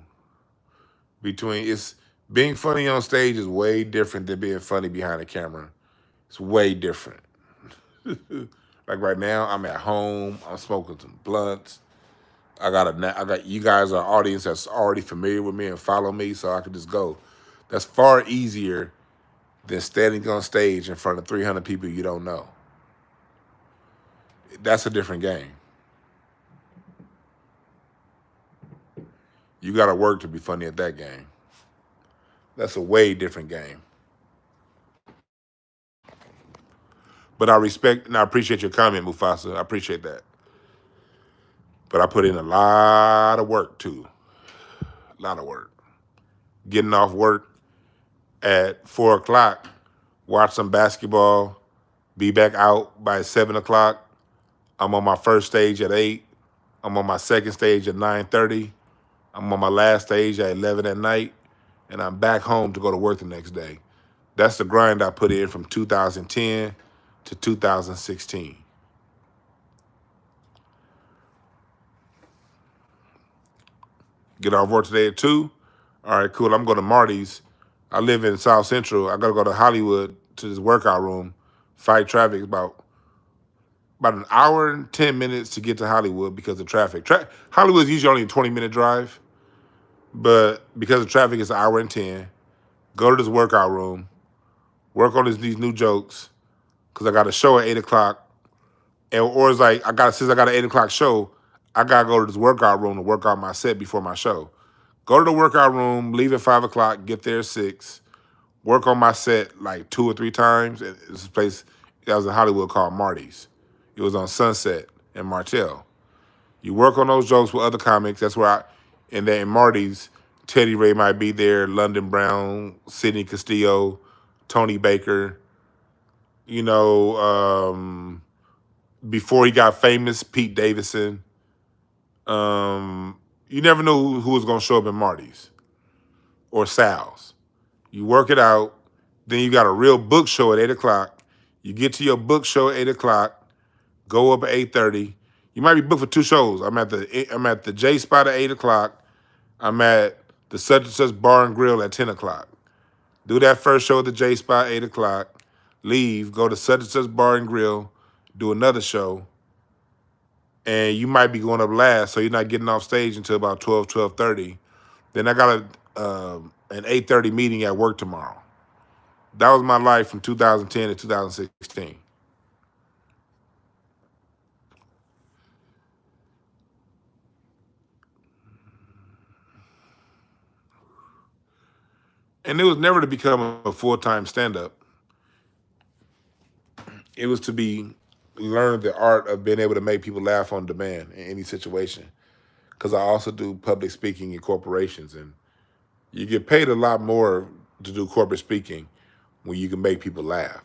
It's being funny on stage is way different than being funny behind the camera. It's way different. Like right now, I'm at home. I'm smoking some blunts. I got you guys, are an audience that's already familiar with me and follow me, so I can just go. That's far easier than standing on stage in front of 300 people you don't know. That's a different game. You got to work to be funny at that game. That's a way different game. But I respect and I appreciate your comment, Mufasa. I appreciate that. But I put in a lot of work too. A lot of work. Getting off work at 4 o'clock, watch some basketball, be back out by 7 o'clock. I'm on my first stage at 8. I'm on my second stage at 9:30. I'm on my last stage at 11 at night, and I'm back home to go to work the next day. That's the grind I put in from 2010 to 2016. Get off work today at 2. All right, cool. I'm going to Marty's. I live in South Central. I got to go to Hollywood to this workout room, fight traffic. About an hour and 10 minutes to get to Hollywood because of traffic. Hollywood's usually only a 20-minute drive, but because of traffic, it's an hour and 10. Go to this workout room, work on these new jokes, because I got a show at 8 o'clock. Or it's like, since I got an 8 o'clock show, I got to go to this workout room to work out my set before my show. Go to the workout room, leave at 5 o'clock, get there at 6, work on my set like 2 or 3 times. It's a place that was in Hollywood called Marty's. It was on Sunset and Martell. You work on those jokes with other comics. That's where and then in Marty's, Teddy Ray might be there, London Brown, Sidney Castillo, Tony Baker. You know, before he got famous, Pete Davidson. You never know who was going to show up in Marty's or Sal's. You work it out. Then you got a real book show at 8 o'clock. You get to your book show at 8 o'clock. Go up at 8:30. You might be booked for 2 shows. I'm at the J Spot at 8 o'clock. I'm at the such and such bar and grill at 10 o'clock. Do that first show at the J Spot, 8 o'clock. Leave, go to such and such bar and grill, do another show. And you might be going up last, so you're not getting off stage until about 12:30. Then I got an 8:30 meeting at work tomorrow. That was my life from 2010 to 2016. And it was never to become a full-time stand-up. It was to learn the art of being able to make people laugh on demand in any situation. Because I also do public speaking in corporations, and you get paid a lot more to do corporate speaking when you can make people laugh.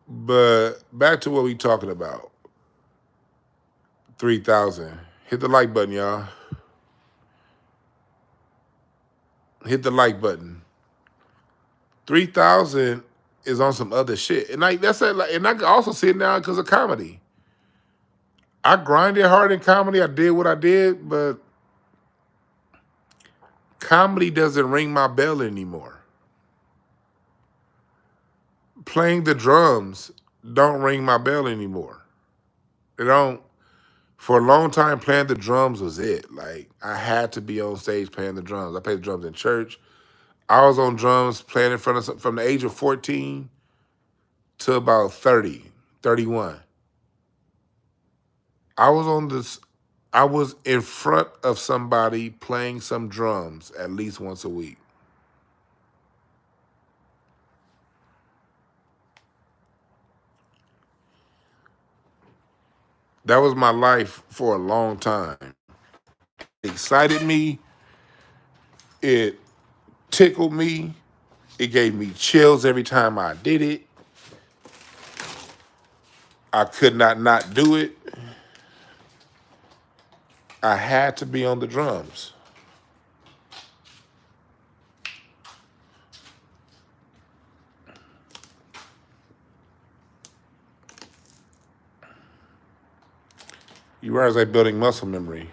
But back to what we talking about. 3,000. Hit the like button, y'all. Hit the like button. 3,000 is on some other shit. And that's it. And I can also see it now because of comedy. I grinded hard in comedy. I did what I did, but comedy doesn't ring my bell anymore. Playing the drums don't ring my bell anymore. It don't. For a long time, playing the drums was it. Like, I had to be on stage playing the drums. I played the drums in church. I was on drums playing in front of from the age of 14 to about 30, 31. I was on this. I was in front of somebody playing some drums at least once a week. That was my life for a long time. It excited me. It tickled me. It gave me chills every time I did it. I could not do it. I had to be on the drums. You realize like building muscle memory.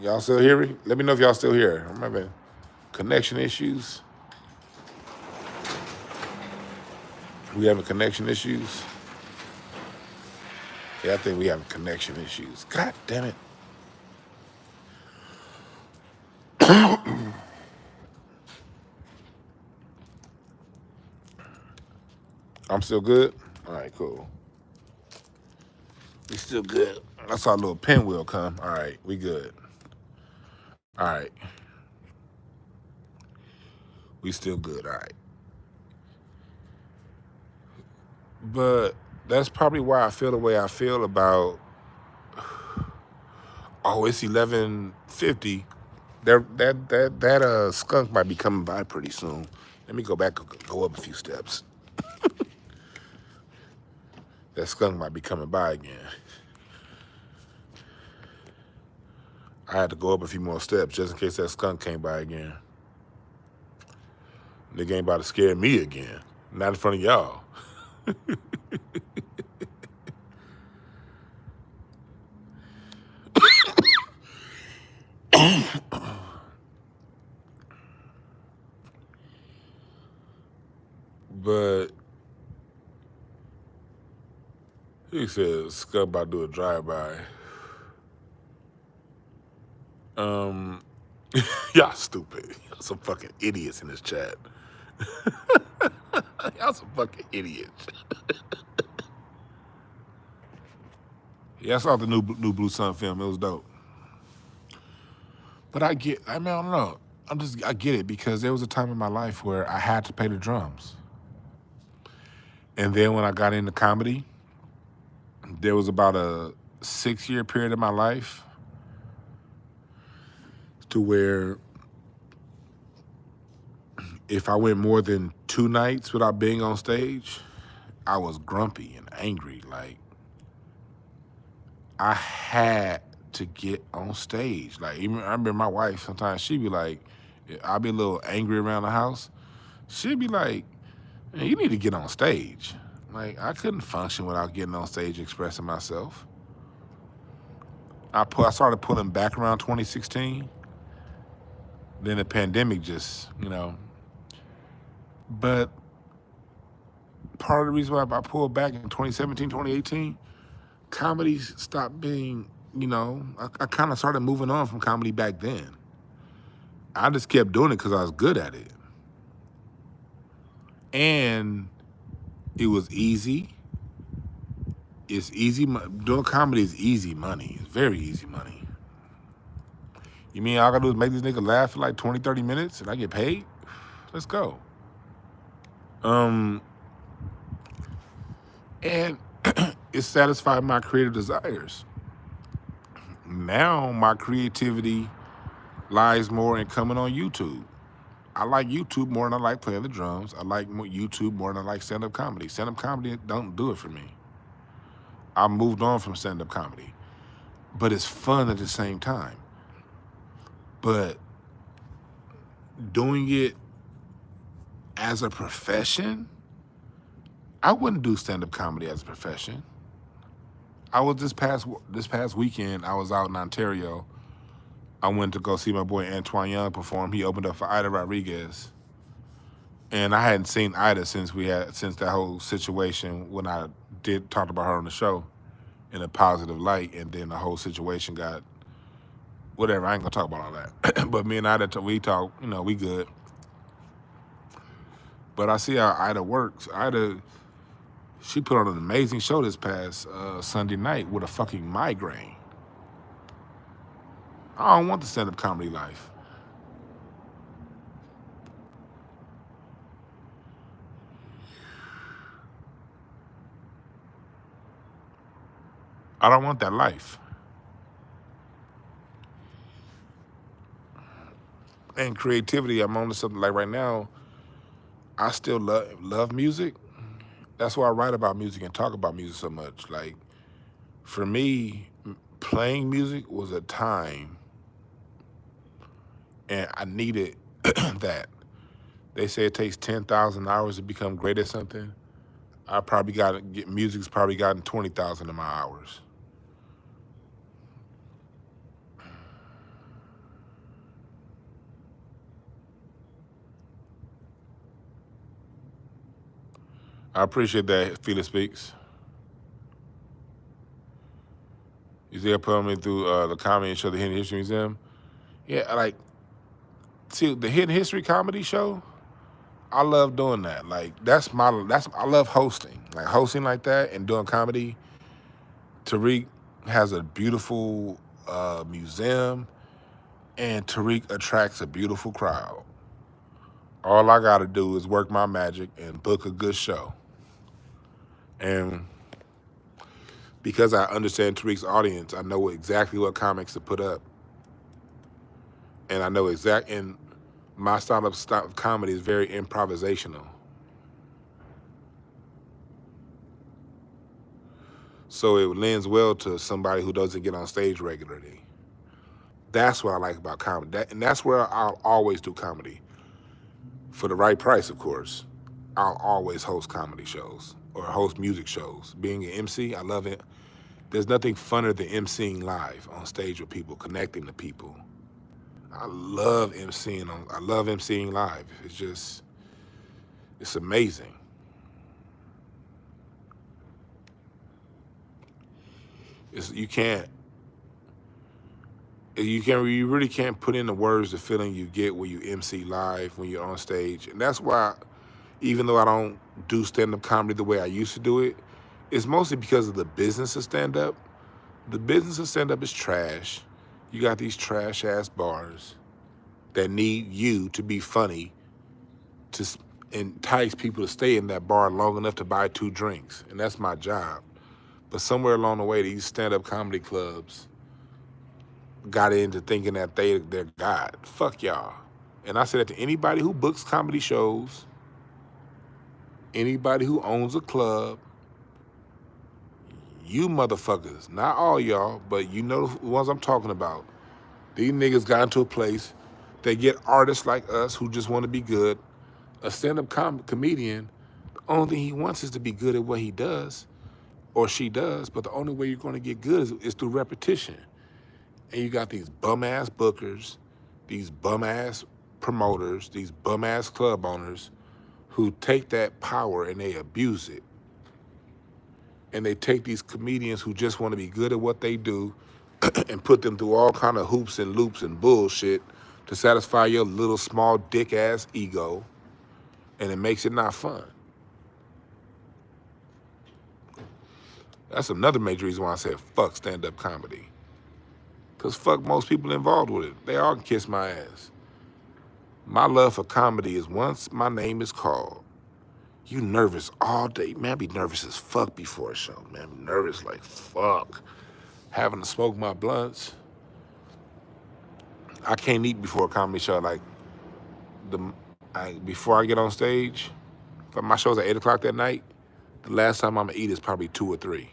Y'all still hear me? Let me know if y'all still here. I'm having connection issues. We having connection issues. Yeah, I think we having connection issues. God damn it. I'm still good? All right, cool. We still good. I saw a little pinwheel come. All right, we good. All right. We still good. All right. But that's probably why I feel the way I feel about, oh, it's 11:50. That skunk might be coming by pretty soon. Let me go back, go up a few steps. That skunk might be coming by again. I had to go up a few more steps just in case that skunk came by again. Nigga ain't about to scare me again. Not in front of y'all. But he says skunk about to do a drive-by. Y'all stupid. Y'all some fucking idiots in this chat. Y'all some fucking idiots. Yeah, I saw the new Blue Sun film. It was dope. But I don't know. I get it because there was a time in my life where I had to play the drums. And then when I got into comedy, there was about a 6-year period of my life to where if I went more than 2 nights without being on stage, I was grumpy and angry. Like, I had to get on stage. Like, even I remember my wife, sometimes she'd be like, I'll be a little angry around the house. She'd be like, man, you need to get on stage. Like, I couldn't function without getting on stage expressing myself. I started pulling back around 2016. Then the pandemic just, But part of the reason why I pulled back in 2017, 2018, comedy stopped being, I kind of started moving on from comedy back then. I just kept doing it because I was good at it. And it was easy. It's easy. Doing comedy is easy money. It's very easy money. You mean all I gotta do is make this nigga laugh for like 20, 30 minutes and I get paid? Let's go. And it satisfied my creative desires. Now my creativity lies more in coming on YouTube. I like YouTube more than I like playing the drums. I like YouTube more than I like stand-up comedy. Stand-up comedy don't do it for me. I moved on from stand-up comedy. But it's fun at the same time. But doing it as a profession, I wouldn't do stand-up comedy as a profession. I was this past weekend, I was out in Ontario. I went to go see my boy Antoine Young perform. He opened up for Ida Rodriguez. And I hadn't seen Ida since that whole situation when I did talk about her on the show in a positive light, and then the whole situation got whatever. I ain't gonna talk about all that. But me and Ida, we talk, we good. But I see how Ida works. She put on an amazing show this past Sunday night with a fucking migraine. I don't want the stand-up comedy life. I don't want that life. And creativity, I'm on to something like right now, I still love music. That's why I write about music and talk about music so much. Like, for me, playing music was a time, and I needed that. They say it takes 10,000 hours to become great at something. I probably music's probably gotten 20,000 of my hours. I appreciate that, Felix Speaks. You see, I put me through the comedy show, the Hidden History Museum. Yeah, like, see, the Hidden History comedy show, I love doing that. Like, I love hosting. Like, hosting like that and doing comedy. Tariq has a beautiful museum, and Tariq attracts a beautiful crowd. All I got to do is work my magic and book a good show. And because I understand Tariq's audience, I know exactly what comics to put up. And I know and my style of comedy is very improvisational. So it lends well to somebody who doesn't get on stage regularly. That's what I like about comedy. And that's where I'll always do comedy. For the right price, of course. I'll always host comedy shows or host music shows. Being an MC, I love it. There's nothing funner than MCing live on stage with people, connecting to people. I love MCing live. It's amazing. You really can't put in the words the feeling you get when you MC live, when you're on stage. And that's why, even though I don't do stand-up comedy the way I used to do it, it's mostly because of the business of stand-up. The business of stand-up is trash. You got these trash-ass bars that need you to be funny to entice people to stay in that bar long enough to buy 2 drinks. And that's my job. But somewhere along the way, these stand-up comedy clubs got into thinking that they're God. Fuck y'all. And I say that to anybody who books comedy shows, anybody who owns a club, you motherfuckers, not all y'all, but you know the ones I'm talking about. These niggas got into a place, they get artists like us who just want to be good. A stand-up comedian, the only thing he wants is to be good at what he does, or she does, but the only way you're going to get good is through repetition. And you got these bum-ass bookers, these bum-ass promoters, these bum-ass club owners who take that power and they abuse it. And they take these comedians who just want to be good at what they do and put them through all kind of hoops and loops and bullshit to satisfy your little small dick-ass ego, and it makes it not fun. That's another major reason why I said fuck stand-up comedy. Because fuck most people involved with it. They all can kiss my ass. My love for comedy is once my name is called, you nervous all day. Man, I be nervous as fuck before a show, man. I'm nervous like fuck. Having to smoke my blunts. I can't eat before a comedy show. Like, before I get on stage, if my show's at 8 o'clock that night, the last time I'm gonna eat is probably 2 or 3.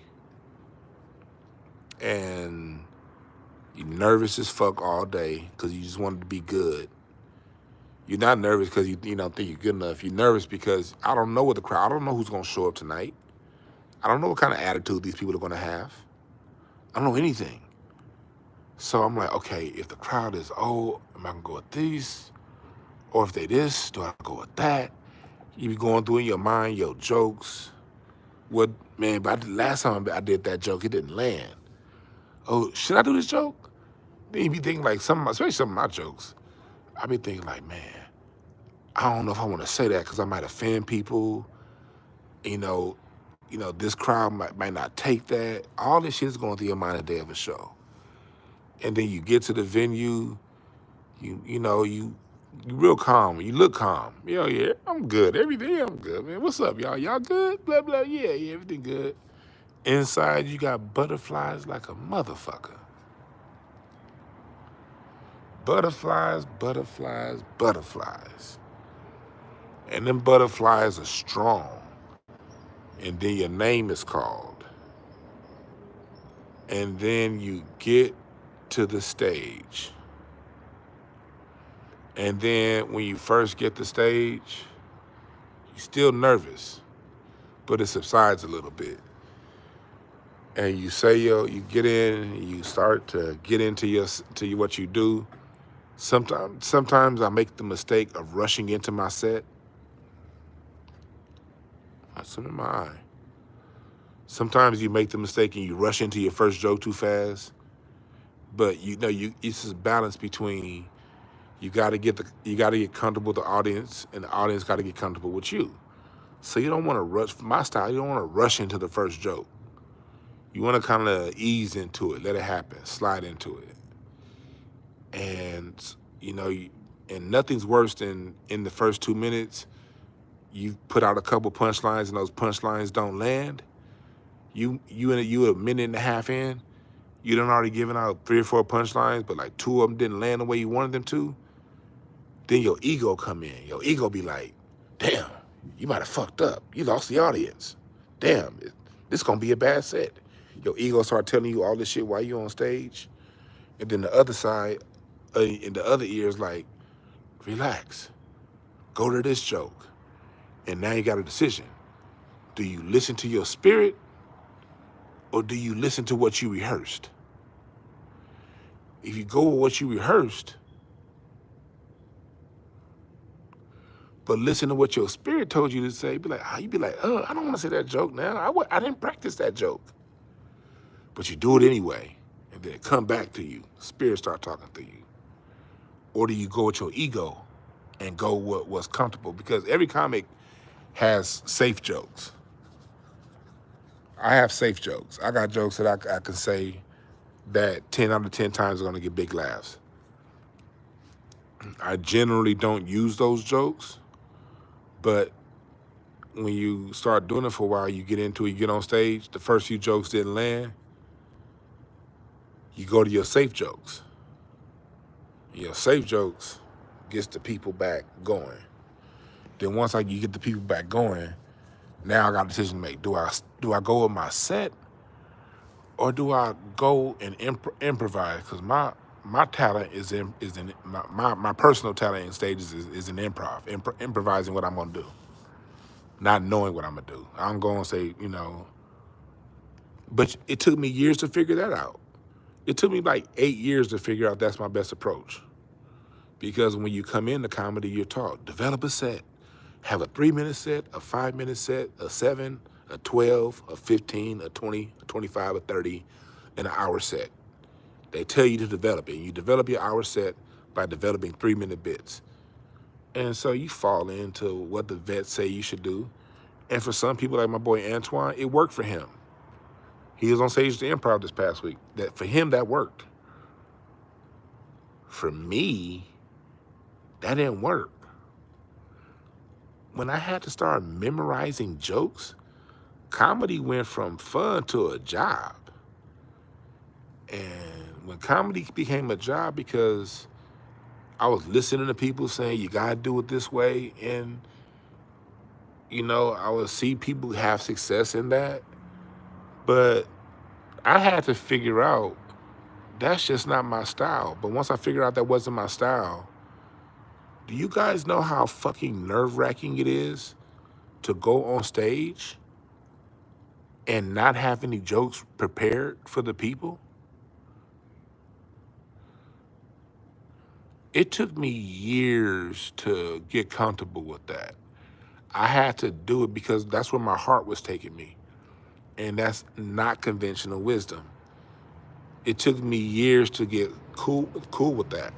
And you're nervous as fuck all day because you just wanted to be good. You're not nervous because you don't think you're good enough. You're nervous because I don't know I don't know who's gonna show up tonight. I don't know what kind of attitude these people are gonna have. I don't know anything. So I'm like, okay, if the crowd is, am I gonna go with these? Or if they this, do I go with that? You be going through in your mind your jokes. But last time I did that joke, it didn't land. Oh, should I do this joke? Then you be thinking like especially some of my jokes. I be thinking like, man, I don't know if I want to say that because I might offend people. This crowd might not take that. All this shit is going through your mind the day of a show. And then you get to the venue, you real calm. You look calm. Yeah, I'm good. Every day I'm good, man. What's up, y'all? Y'all good? Blah, blah. Yeah, everything good. Inside, you got butterflies like a motherfucker. Butterflies, butterflies, butterflies. And them butterflies are strong. And then your name is called. And then you get to the stage. And then when you first get the stage, you're still nervous, but it subsides a little bit. And you say, you get in, you start to get into what you do. Sometimes I make the mistake of rushing into my set. That's in my eye. Sometimes you make the mistake and you rush into your first joke too fast. But it's this balance between you got to get comfortable with the audience, and the audience got to get comfortable with you. So you don't want to rush. For my style, you don't want to rush into the first joke. You want to kind of ease into it, let it happen, slide into it. And and nothing's worse than in the first 2 minutes, you put out a couple punchlines and those punchlines don't land. You a minute and a half in, you done already given out 3 or 4 punchlines, but like 2 of them didn't land the way you wanted them to. Then your ego come in. Your ego be like, damn, you might have fucked up. You lost the audience. Damn, this gonna be a bad set. Your ego start telling you all this shit while you on stage. And then the other side, in the other ear is like, relax, go to this joke. And now you got a decision. Do you listen to your spirit or do you listen to what you rehearsed? If you go with what you rehearsed, but listen to what your spirit told you to say, you be like, oh, I don't want to say that joke now. I didn't practice that joke. But you do it anyway, and then it come back to you. Spirit start talking to you. Or do you go with your ego and go with what's comfortable? Because every comic has safe jokes. I have safe jokes. I got jokes that I can say that 10 out of 10 times are going to get big laughs. I generally don't use those jokes, but when you start doing it for a while, you get into it, you get on stage, the first few jokes didn't land, you go to your safe jokes. Your safe jokes gets the people back going. Then once you get the people back going, now I got a decision to make. Do I go with my set, or do I go and improvise? Because my talent is in my personal talent in stages is in improvising what I'm gonna do, not knowing what I'm gonna do. I'm gonna say, but it took me years to figure that out. It took me like 8 years to figure out that's my best approach. Because when you come into comedy, you're taught, develop a set. Have a 3-minute set, a 5-minute set, a 7, a 12, a 15, a 20, a 25, a 30, and an hour set. They tell you to develop it. You develop your hour set by developing 3-minute bits. And so you fall into what the vets say you should do. And for some people, like my boy Antoine, it worked for him. He was on stage at the Improv this past week. For him, that worked. For me, that didn't work. When I had to start memorizing jokes, comedy went from fun to a job. And when comedy became a job, because I was listening to people saying, you gotta do it this way, and I would see people have success in that, but I had to figure out that's just not my style. But once I figured out that wasn't my style, do you guys know how fucking nerve-wracking it is to go on stage and not have any jokes prepared for the people? It took me years to get comfortable with that. I had to do it because that's where my heart was taking me. And that's not conventional wisdom. It took me years to get cool with that.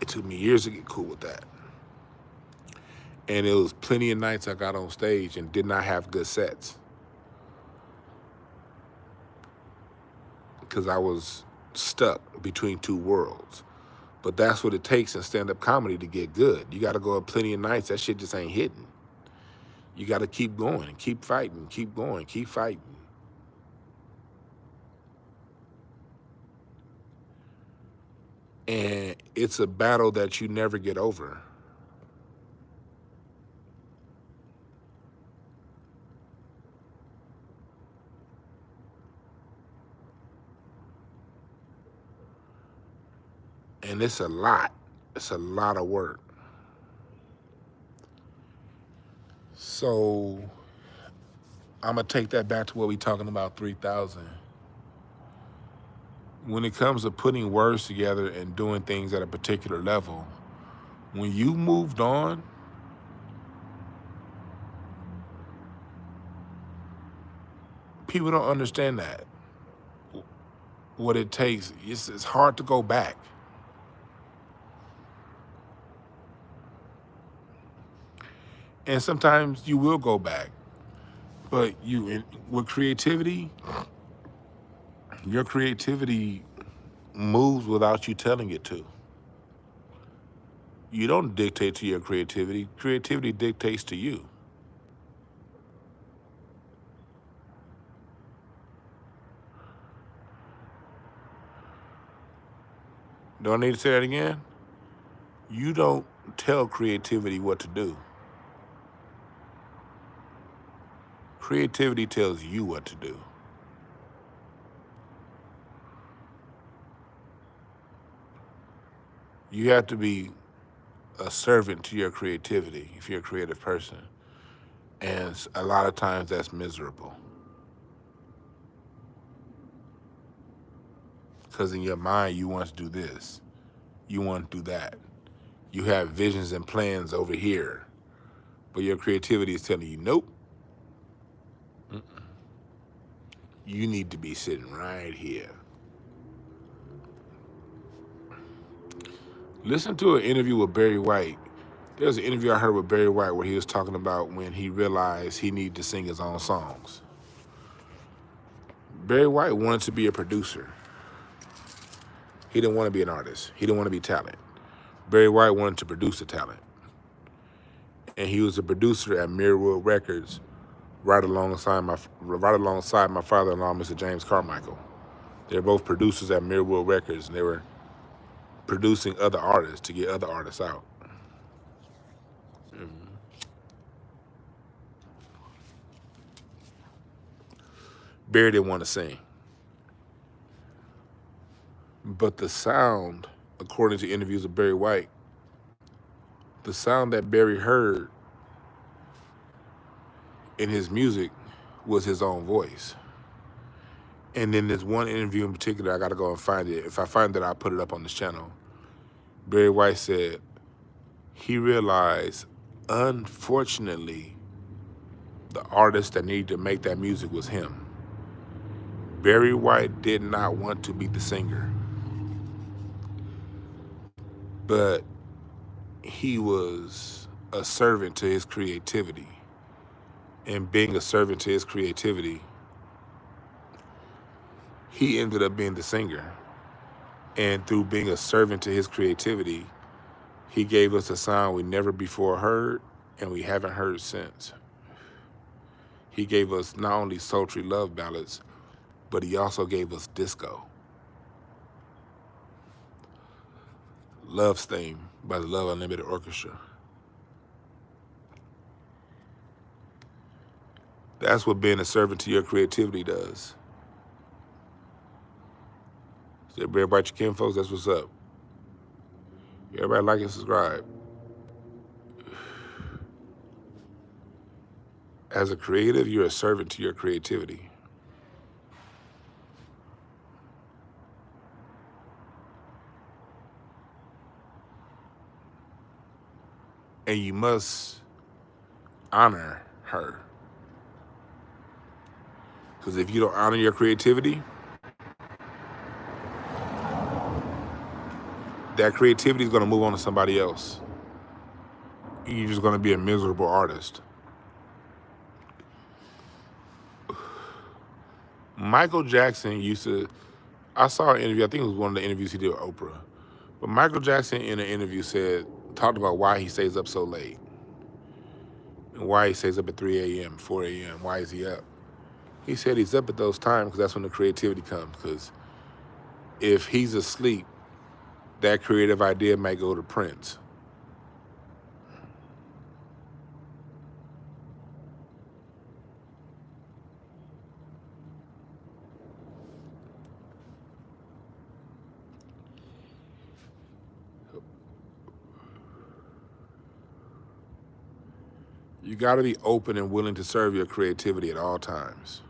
It took me years to get cool with that. And it was plenty of nights I got on stage and did not have good sets. Because I was stuck between two worlds. But that's what it takes in stand-up comedy to get good. You got to go up plenty of nights. That shit just ain't hitting. You got to keep going and keep fighting, keep going, keep fighting. And it's a battle that you never get over. And it's a lot. It's a lot of work. So I'm going to take that back to what we talking about 3,000. When it comes to putting words together and doing things at a particular level, when you moved on, people don't understand that. What it takes, it's hard to go back. And sometimes you will go back. But with creativity, your creativity moves without you telling it to. You don't dictate to your creativity. Creativity dictates to you. Do I need to say that again? You don't tell creativity what to do. Creativity tells you what to do. You have to be a servant to your creativity if you're a creative person. And a lot of times that's miserable. Because in your mind, you want to do this. You want to do that. You have visions and plans over here. But your creativity is telling you, nope. You need to be sitting right here. Listen to an interview with Barry White. There was an interview I heard with Barry White where he was talking about when he realized he needed to sing his own songs. Barry White wanted to be a producer. He didn't want to be an artist. He didn't want to be talent. Barry White wanted to produce the talent. And he was a producer at Mirrorwood Records right alongside my father-in-law, Mr. James Carmichael. They were both producers at Mirrorwood Records, and they were producing other artists to get other artists out. Barry didn't want to sing. But the sound, according to interviews with Barry White, the sound that Barry heard in his music was his own voice. And then there's one interview in particular, I got to go and find it. If I find it, I'll put it up on this channel. Barry White said he realized, unfortunately, the artist that needed to make that music was him. Barry White did not want to be the singer, but he was a servant to his creativity. And being a servant to his creativity, he ended up being the singer. And through being a servant to his creativity, he gave us a sound we never before heard and we haven't heard since. He gave us not only sultry love ballads, but he also gave us disco. Love's Theme by the Love Unlimited Orchestra. That's what being a servant to your creativity does. So everybody, your kin folks, that's what's up. Everybody like and subscribe. As a creative, you're a servant to your creativity. And you must honor her. Because if you don't honor your creativity, that creativity is going to move on to somebody else. You're just going to be a miserable artist. Michael Jackson used to, I saw an interview, I think it was one of the interviews he did with Oprah. But Michael Jackson in an interview talked about why he stays up so late. And why he stays up at 3 a.m., 4 a.m., why is he up? He said he's up at those times because that's when the creativity comes. Because if he's asleep, that creative idea might go to Prince. You got to be open and willing to serve your creativity at all times.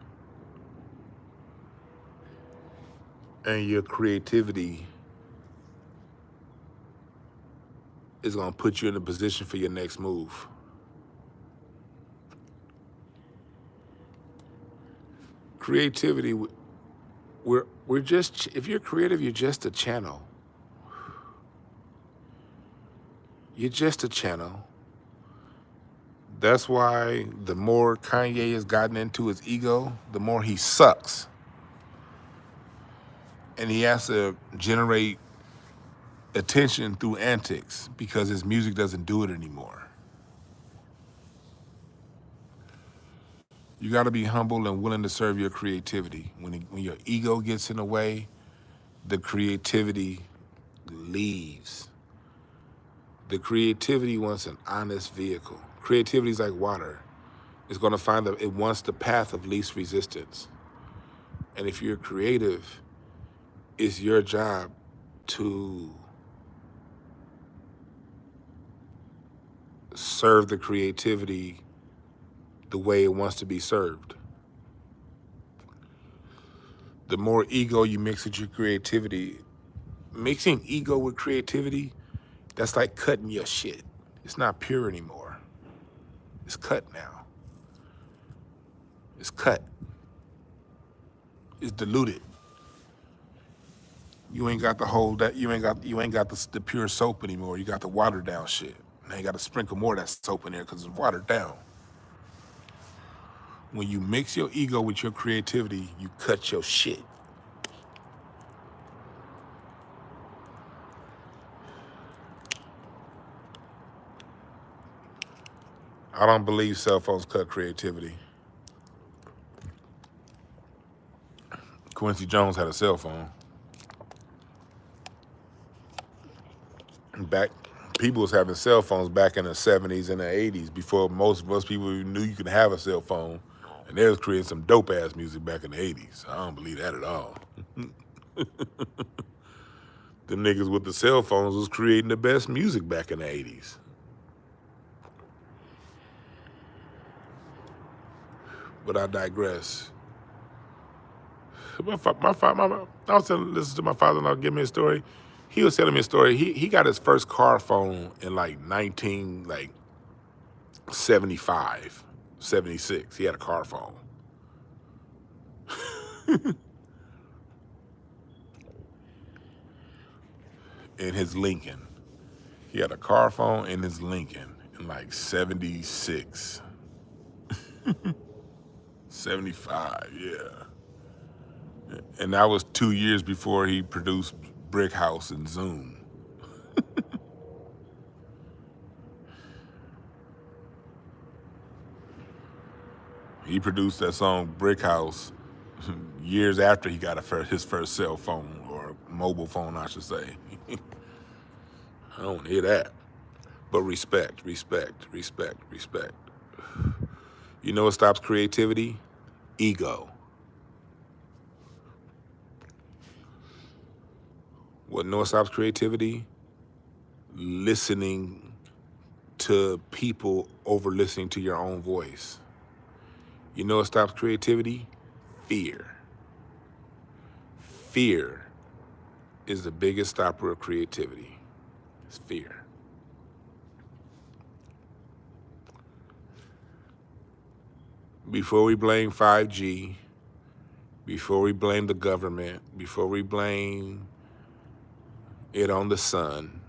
And your creativity is going to put you in a position for your next move. Creativity, we're just, if you're creative, you're just a channel. You're just a channel. That's why the more Kanye has gotten into his ego, the more he sucks. And he has to generate attention through antics because his music doesn't do it anymore. You got to be humble and willing to serve your creativity. When your ego gets in the way, the creativity leaves. The creativity wants an honest vehicle. Creativity is like water. It's going to find that it wants the path of least resistance. And if you're creative, it's your job to serve the creativity the way it wants to be served. The more ego you mix with your creativity, mixing ego with creativity, that's like cutting your shit. It's not pure anymore. It's cut now. It's cut. It's diluted. You ain't got the whole that you ain't got the pure soap anymore. You got the watered down shit. Now you got to sprinkle more of that soap in there because it's watered down. When you mix your ego with your creativity, you cut your shit. I don't believe cell phones cut creativity. Quincy Jones had a cell phone. People was having cell phones back in the 70s and the 80s before most people knew you could have a cell phone. And they was creating some dope ass music back in the 80s. I don't believe that at all. The niggas with the cell phones was creating the best music back in the 80s. But I digress. I was listening to my father-in-law give me a story. He was telling me a story. He got his first car phone in like 1975, 76. He had a car phone. In his Lincoln. He had a car phone in his Lincoln in like 76. 75, yeah. And that was 2 years before he produced Brick House and Zoom. He produced that song Brick House years after he got his first cell phone, or mobile phone, I should say. I don't hear that. But respect, respect, respect, respect. You know what stops creativity? Ego. What stops creativity? Listening to people over listening to your own voice. You know what stops creativity? Fear. Fear is the biggest stopper of creativity. It's fear. Before we blame 5G, before we blame the government, before we blame it on the sun,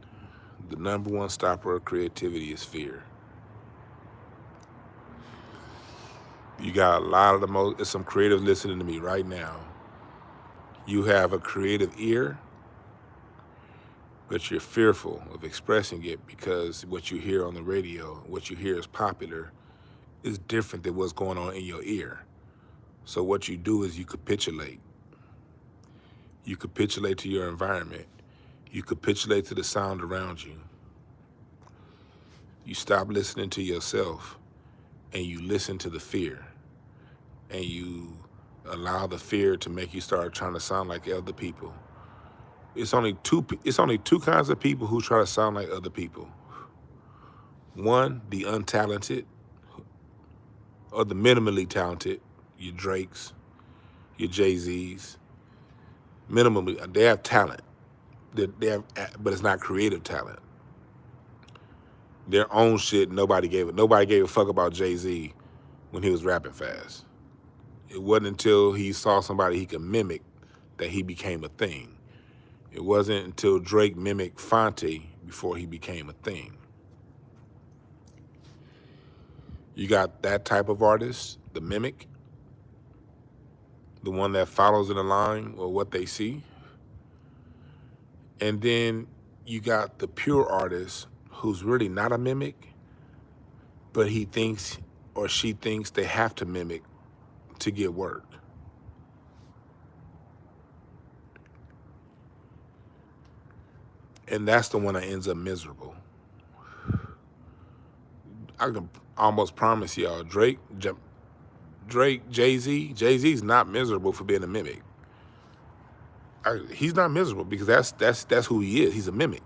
the number one stopper of creativity is fear. You got a lot of some creatives listening to me right now. You have a creative ear, but you're fearful of expressing it because what you hear on the radio, what you hear is popular, is different than what's going on in your ear. So what you do is you capitulate. You capitulate to your environment. You capitulate to the sound around you. You stop listening to yourself and you listen to the fear. And you allow the fear to make you start trying to sound like other people. It's only two kinds of people who try to sound like other people. One, the untalented, or the minimally talented, your Drakes, your Jay-Z's, minimally, they have talent. They have, but it's not creative talent. Their own shit, nobody gave a fuck about Jay-Z when he was rapping fast. It wasn't until he saw somebody he could mimic that he became a thing. It wasn't until Drake mimicked Fonte before he became a thing. You got that type of artist, the mimic, the one that follows in the line or what they see. And then you got the pure artist who's really not a mimic, but he thinks or she thinks they have to mimic to get work. And that's the one that ends up miserable. I can almost promise y'all, Drake, Jay-Z's not miserable for being a mimic. He's not miserable because that's who he is. He's a mimic.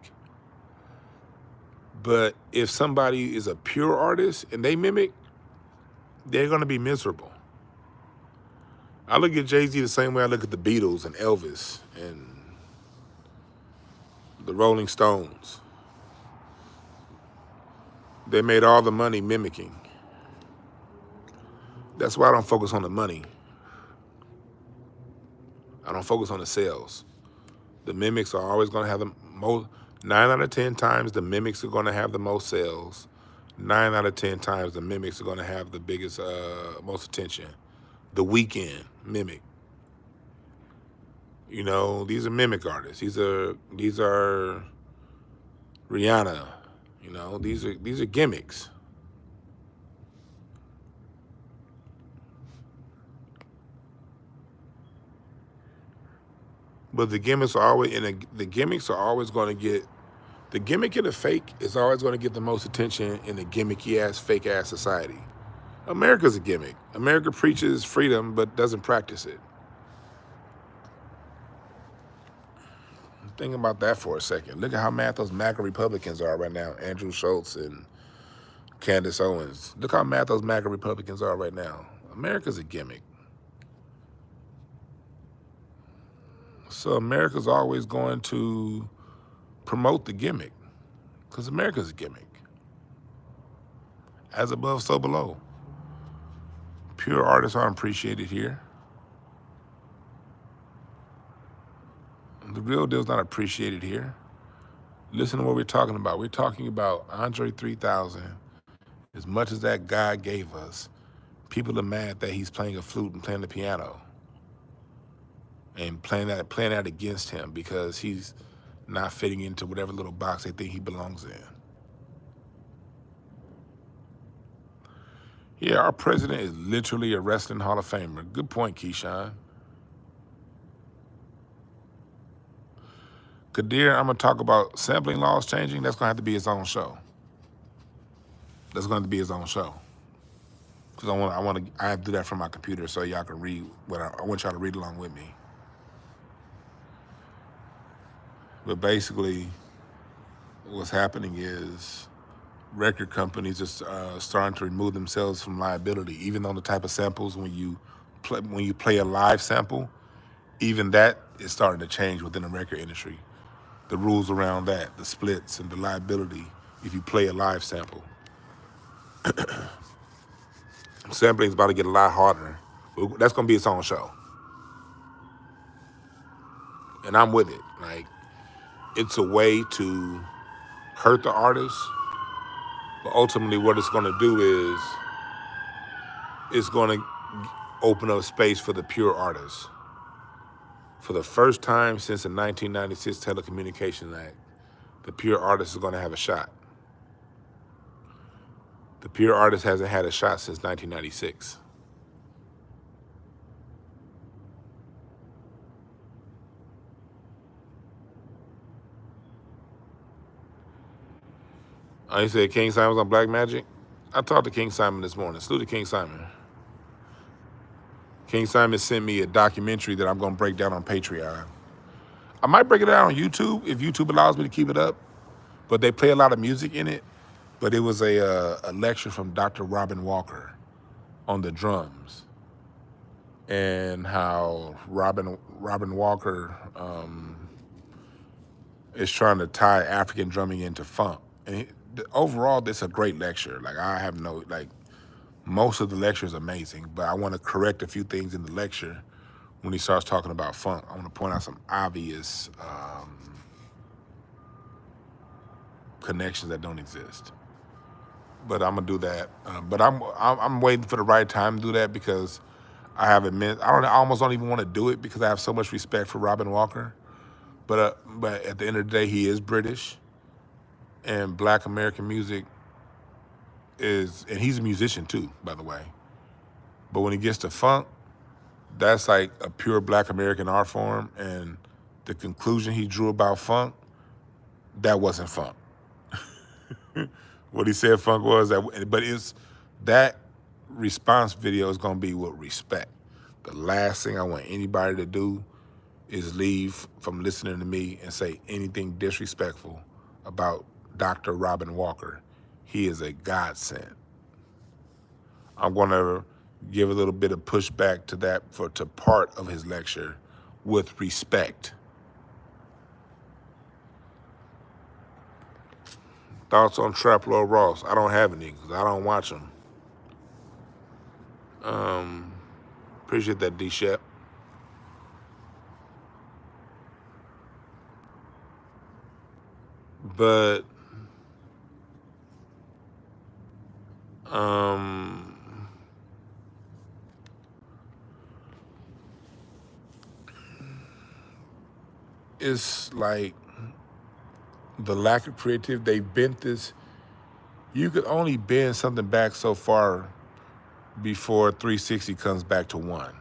But if somebody is a pure artist and they mimic, they're gonna be miserable. I look at Jay-Z the same way I look at the Beatles and Elvis and the Rolling Stones. They made all the money mimicking. That's why I don't focus on the money. I don't focus on the sales. The mimics are always going to have the most, 9 out of 10 times the mimics are going to have the most sales. 9 out of 10 times the mimics are going to have the biggest, most attention. The Weeknd, mimic. You know, these are mimic artists. These are Rihanna. You know, these are gimmicks. But the gimmicks are always going to get, the gimmick and the fake is always going to get the most attention in a gimmicky ass, fake ass society. America's a gimmick. America preaches freedom but doesn't practice it. Think about that for a second. Look at how mad those MAGA Republicans are right now. Andrew Schultz and Candace Owens. Look how mad those MAGA Republicans are right now. America's a gimmick. So America's always going to promote the gimmick because America's a gimmick. As above, so below. Pure artists aren't appreciated here. The real deal's not appreciated here. Listen to what we're talking about. We're talking about André 3000. As much as that guy gave us, people are mad that he's playing a flute and playing the piano and playing that against him because he's not fitting into whatever little box they think he belongs in. Yeah, our president is literally a wrestling Hall of Famer. Good point, Keyshawn. Kadir, I'm going to talk about sampling laws changing. That's going to have to be his own show. That's going to be his own show. Because I have to do that from my computer so y'all can read what I want y'all to read along with me. But basically, what's happening is record companies are starting to remove themselves from liability, even on the type of samples when you play a live sample, even that is starting to change within the record industry. The rules around that, the splits and the liability if you play a live sample. Sampling is about to get a lot harder. That's going to be its own show. And I'm with it. Like, it's a way to hurt the artist, but ultimately what it's going to do is it's going to open up space for the pure artists. For the first time since the 1996 Telecommunications Act, the pure artist is going to have a shot. The pure artist hasn't had a shot since 1996. You said King Simon was on Black Magic? I talked to King Simon this morning. Salute to King Simon. King Simon sent me a documentary that I'm going to break down on Patreon. I might break it down on YouTube if YouTube allows me to keep it up, but they play a lot of music in it. But it was a lecture from Dr. Robin Walker. on the drums, and how Robin Walker is trying to tie African drumming into funk. And overall, this is a great lecture. Like, I have no, like, most of the lecture is amazing, but I want to correct a few things in the lecture when he starts talking about funk. I want to point out some obvious connections that don't exist. But I'm gonna do that. But I'm waiting for the right time to do that, because I almost don't even want to do it, because I have so much respect for Robin Walker. But at the end of the day, he is British, and Black American music and he's a musician too, by the way. But when he gets to funk, that's like a pure Black American art form, and the conclusion he drew about funk, that wasn't funk. What he said funk was that, but that response video is gonna be with respect. The last thing I want anybody to do is leave from listening to me and say anything disrespectful about Dr. Robin Walker. He is a godsend. I'm gonna give a little bit of pushback to that to part of his lecture with respect. Thoughts on Trap Lord Ross? I don't have any because I don't watch him. Appreciate that, D-Shep. But it's like the lack of creativity. They bent this. You could only bend something back so far before 360 comes back to 1.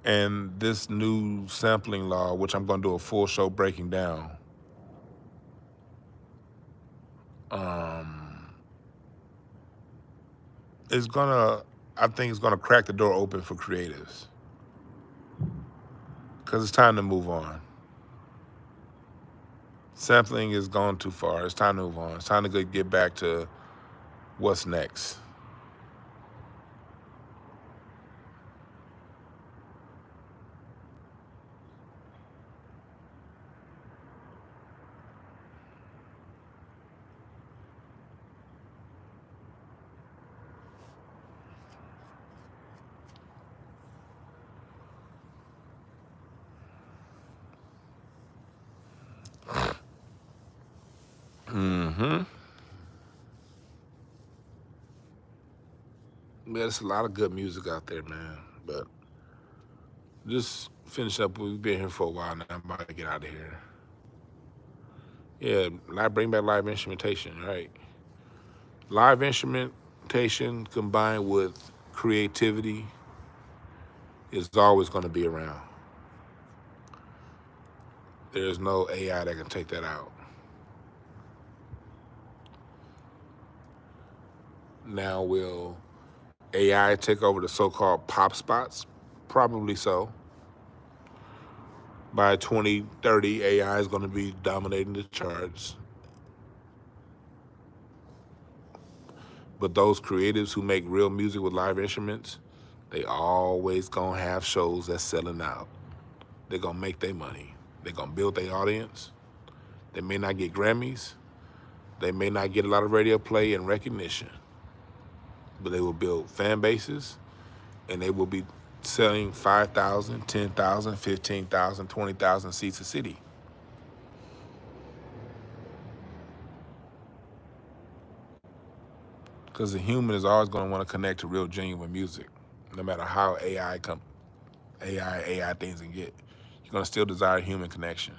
And this new sampling law, which I'm going to do a full show breaking down, I think it's gonna crack the door open for creatives, because it's time to move on. Sampling is gone too far. It's time to move on. It's time to get back to what's next. There's a lot of good music out there, man. But just finish up. We've been here for a while now. I'm about to get out of here. Yeah, bring back live instrumentation, right? Live instrumentation combined with creativity is always going to be around. There's no AI that can take that out. Now, will AI take over the so-called pop spots? Probably so. By 2030, AI is going to be dominating the charts. But those creatives who make real music with live instruments, they always going to have shows that's selling out. They're going to make their money. They're going to build their audience. They may not get Grammys. They may not get a lot of radio play and recognition. But they will build fan bases, and they will be selling 5,000, 10,000, 15,000, 20,000 seats a city. Because the human is always going to want to connect to real, genuine music, no matter how AI things can get. You're going to still desire human connection.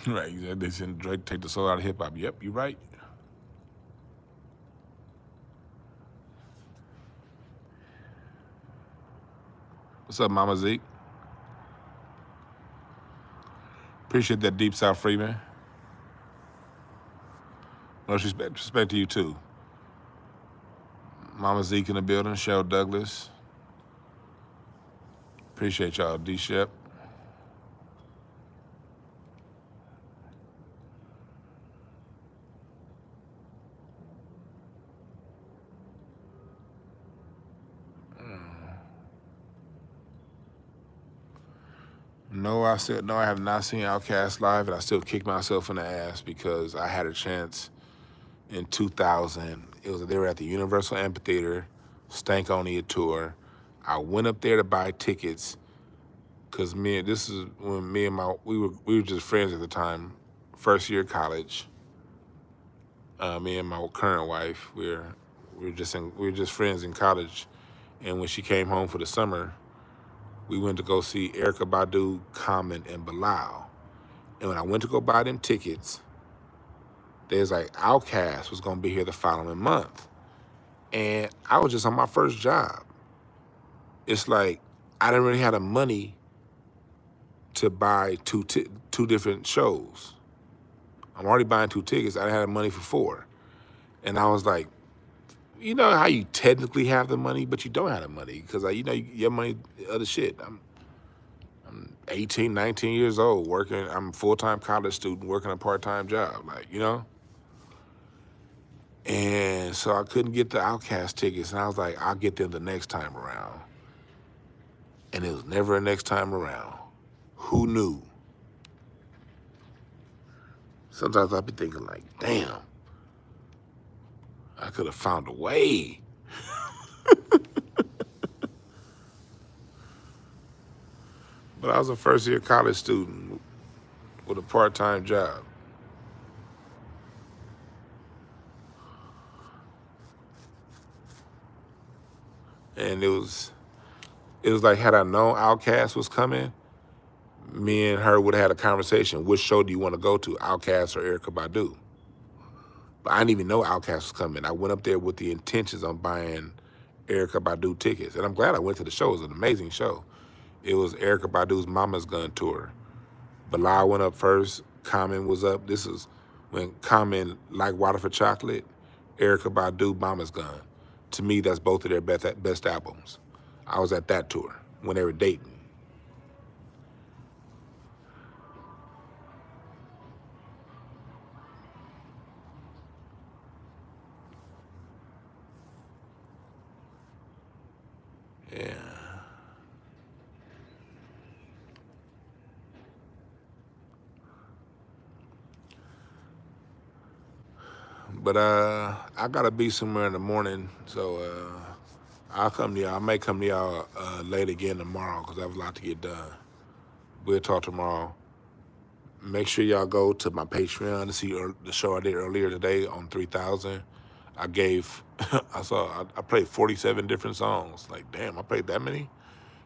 Right? They said Drake take the soul out of hip hop. Yep, you're right. What's up, Mama Zeke? Appreciate that, Deep South Freeman. Much respect to you too. Mama Zeke in the building. Cheryl Douglas. Appreciate y'all, D-Shep. No, I have not seen Outkast live, and I still kick myself in the ass because I had a chance in 2000. They were at the Universal Amphitheater, Stankonia tour. I went up there to buy tickets because this is when we were just friends at the time, first year of college. Me and my current wife, we were just friends in college, and when she came home for the summer, we went to go see Erykah Badu, Common, and Bilal. And when I went to go buy them tickets, there's like Outkast was gonna be here the following month. And I was just on my first job. It's like I didn't really have the money to buy two different shows. I'm already buying 2 tickets. I didn't have the money for 4. And I was like, you know how you technically have the money, but you don't have the money because your money, other shit. I'm 18, 19 years old, working. I'm a full-time college student working a part-time job, And so I couldn't get the Outkast tickets, and I was like, I'll get them the next time around. And it was never a next time around. Who knew? Sometimes I'd be thinking like, damn, I could have found a way. But I was a first-year college student with a part-time job. And it was like, had I known Outkast was coming, me and her would have had a conversation. Which show do you want to go to, Outkast or Erykah Badu? But I didn't even know Outkast was coming. I went up there with the intentions on buying Erykah Badu tickets. And I'm glad I went to the show. It was an amazing show. It was Erykah Badu's Mama's Gun tour. Bilal went up first. Common was up. This is when Common, Like Water for Chocolate, Erykah Badu, Mama's Gun. To me, that's both of their best albums. I was at that tour when they were dating. Yeah. But I gotta be somewhere in the morning, so I'll come to y'all. I may come to y'all late again tomorrow because I have a lot to get done. We'll talk tomorrow. Make sure y'all go to my Patreon to see the show I did earlier today on 3000. I played 47 different songs. Like, damn, I played that many?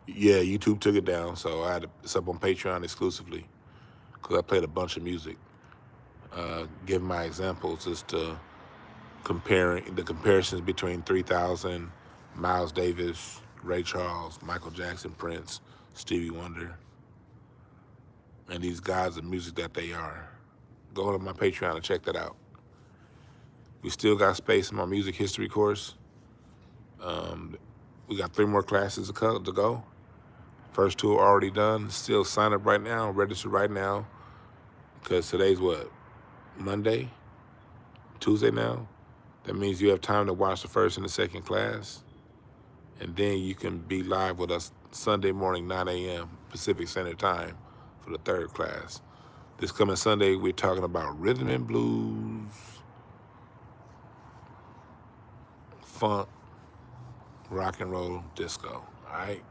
Yeah, YouTube took it down, so it's up on Patreon exclusively because I played a bunch of music. Give my examples as to comparisons between 3000, Miles Davis, Ray Charles, Michael Jackson, Prince, Stevie Wonder, and these gods of music that they are. Go to my Patreon and check that out. We still got space in my music history course. We got 3 more classes to go. First 2 are already done. Still sign up right now, register right now, because today's what? Monday? Tuesday now? That means you have time to watch the first and the second class. And then you can be live with us Sunday morning, 9 a.m. Pacific Standard Time for the 3rd class. This coming Sunday, we're talking about rhythm and blues, funk, rock and roll, disco, all right?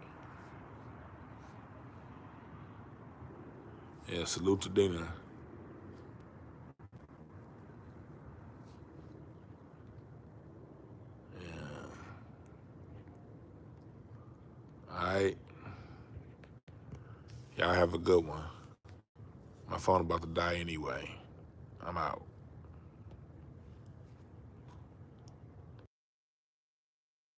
Yeah, salute to Dina. Yeah. All right. Y'all have a good one. My phone about to die anyway. I'm out.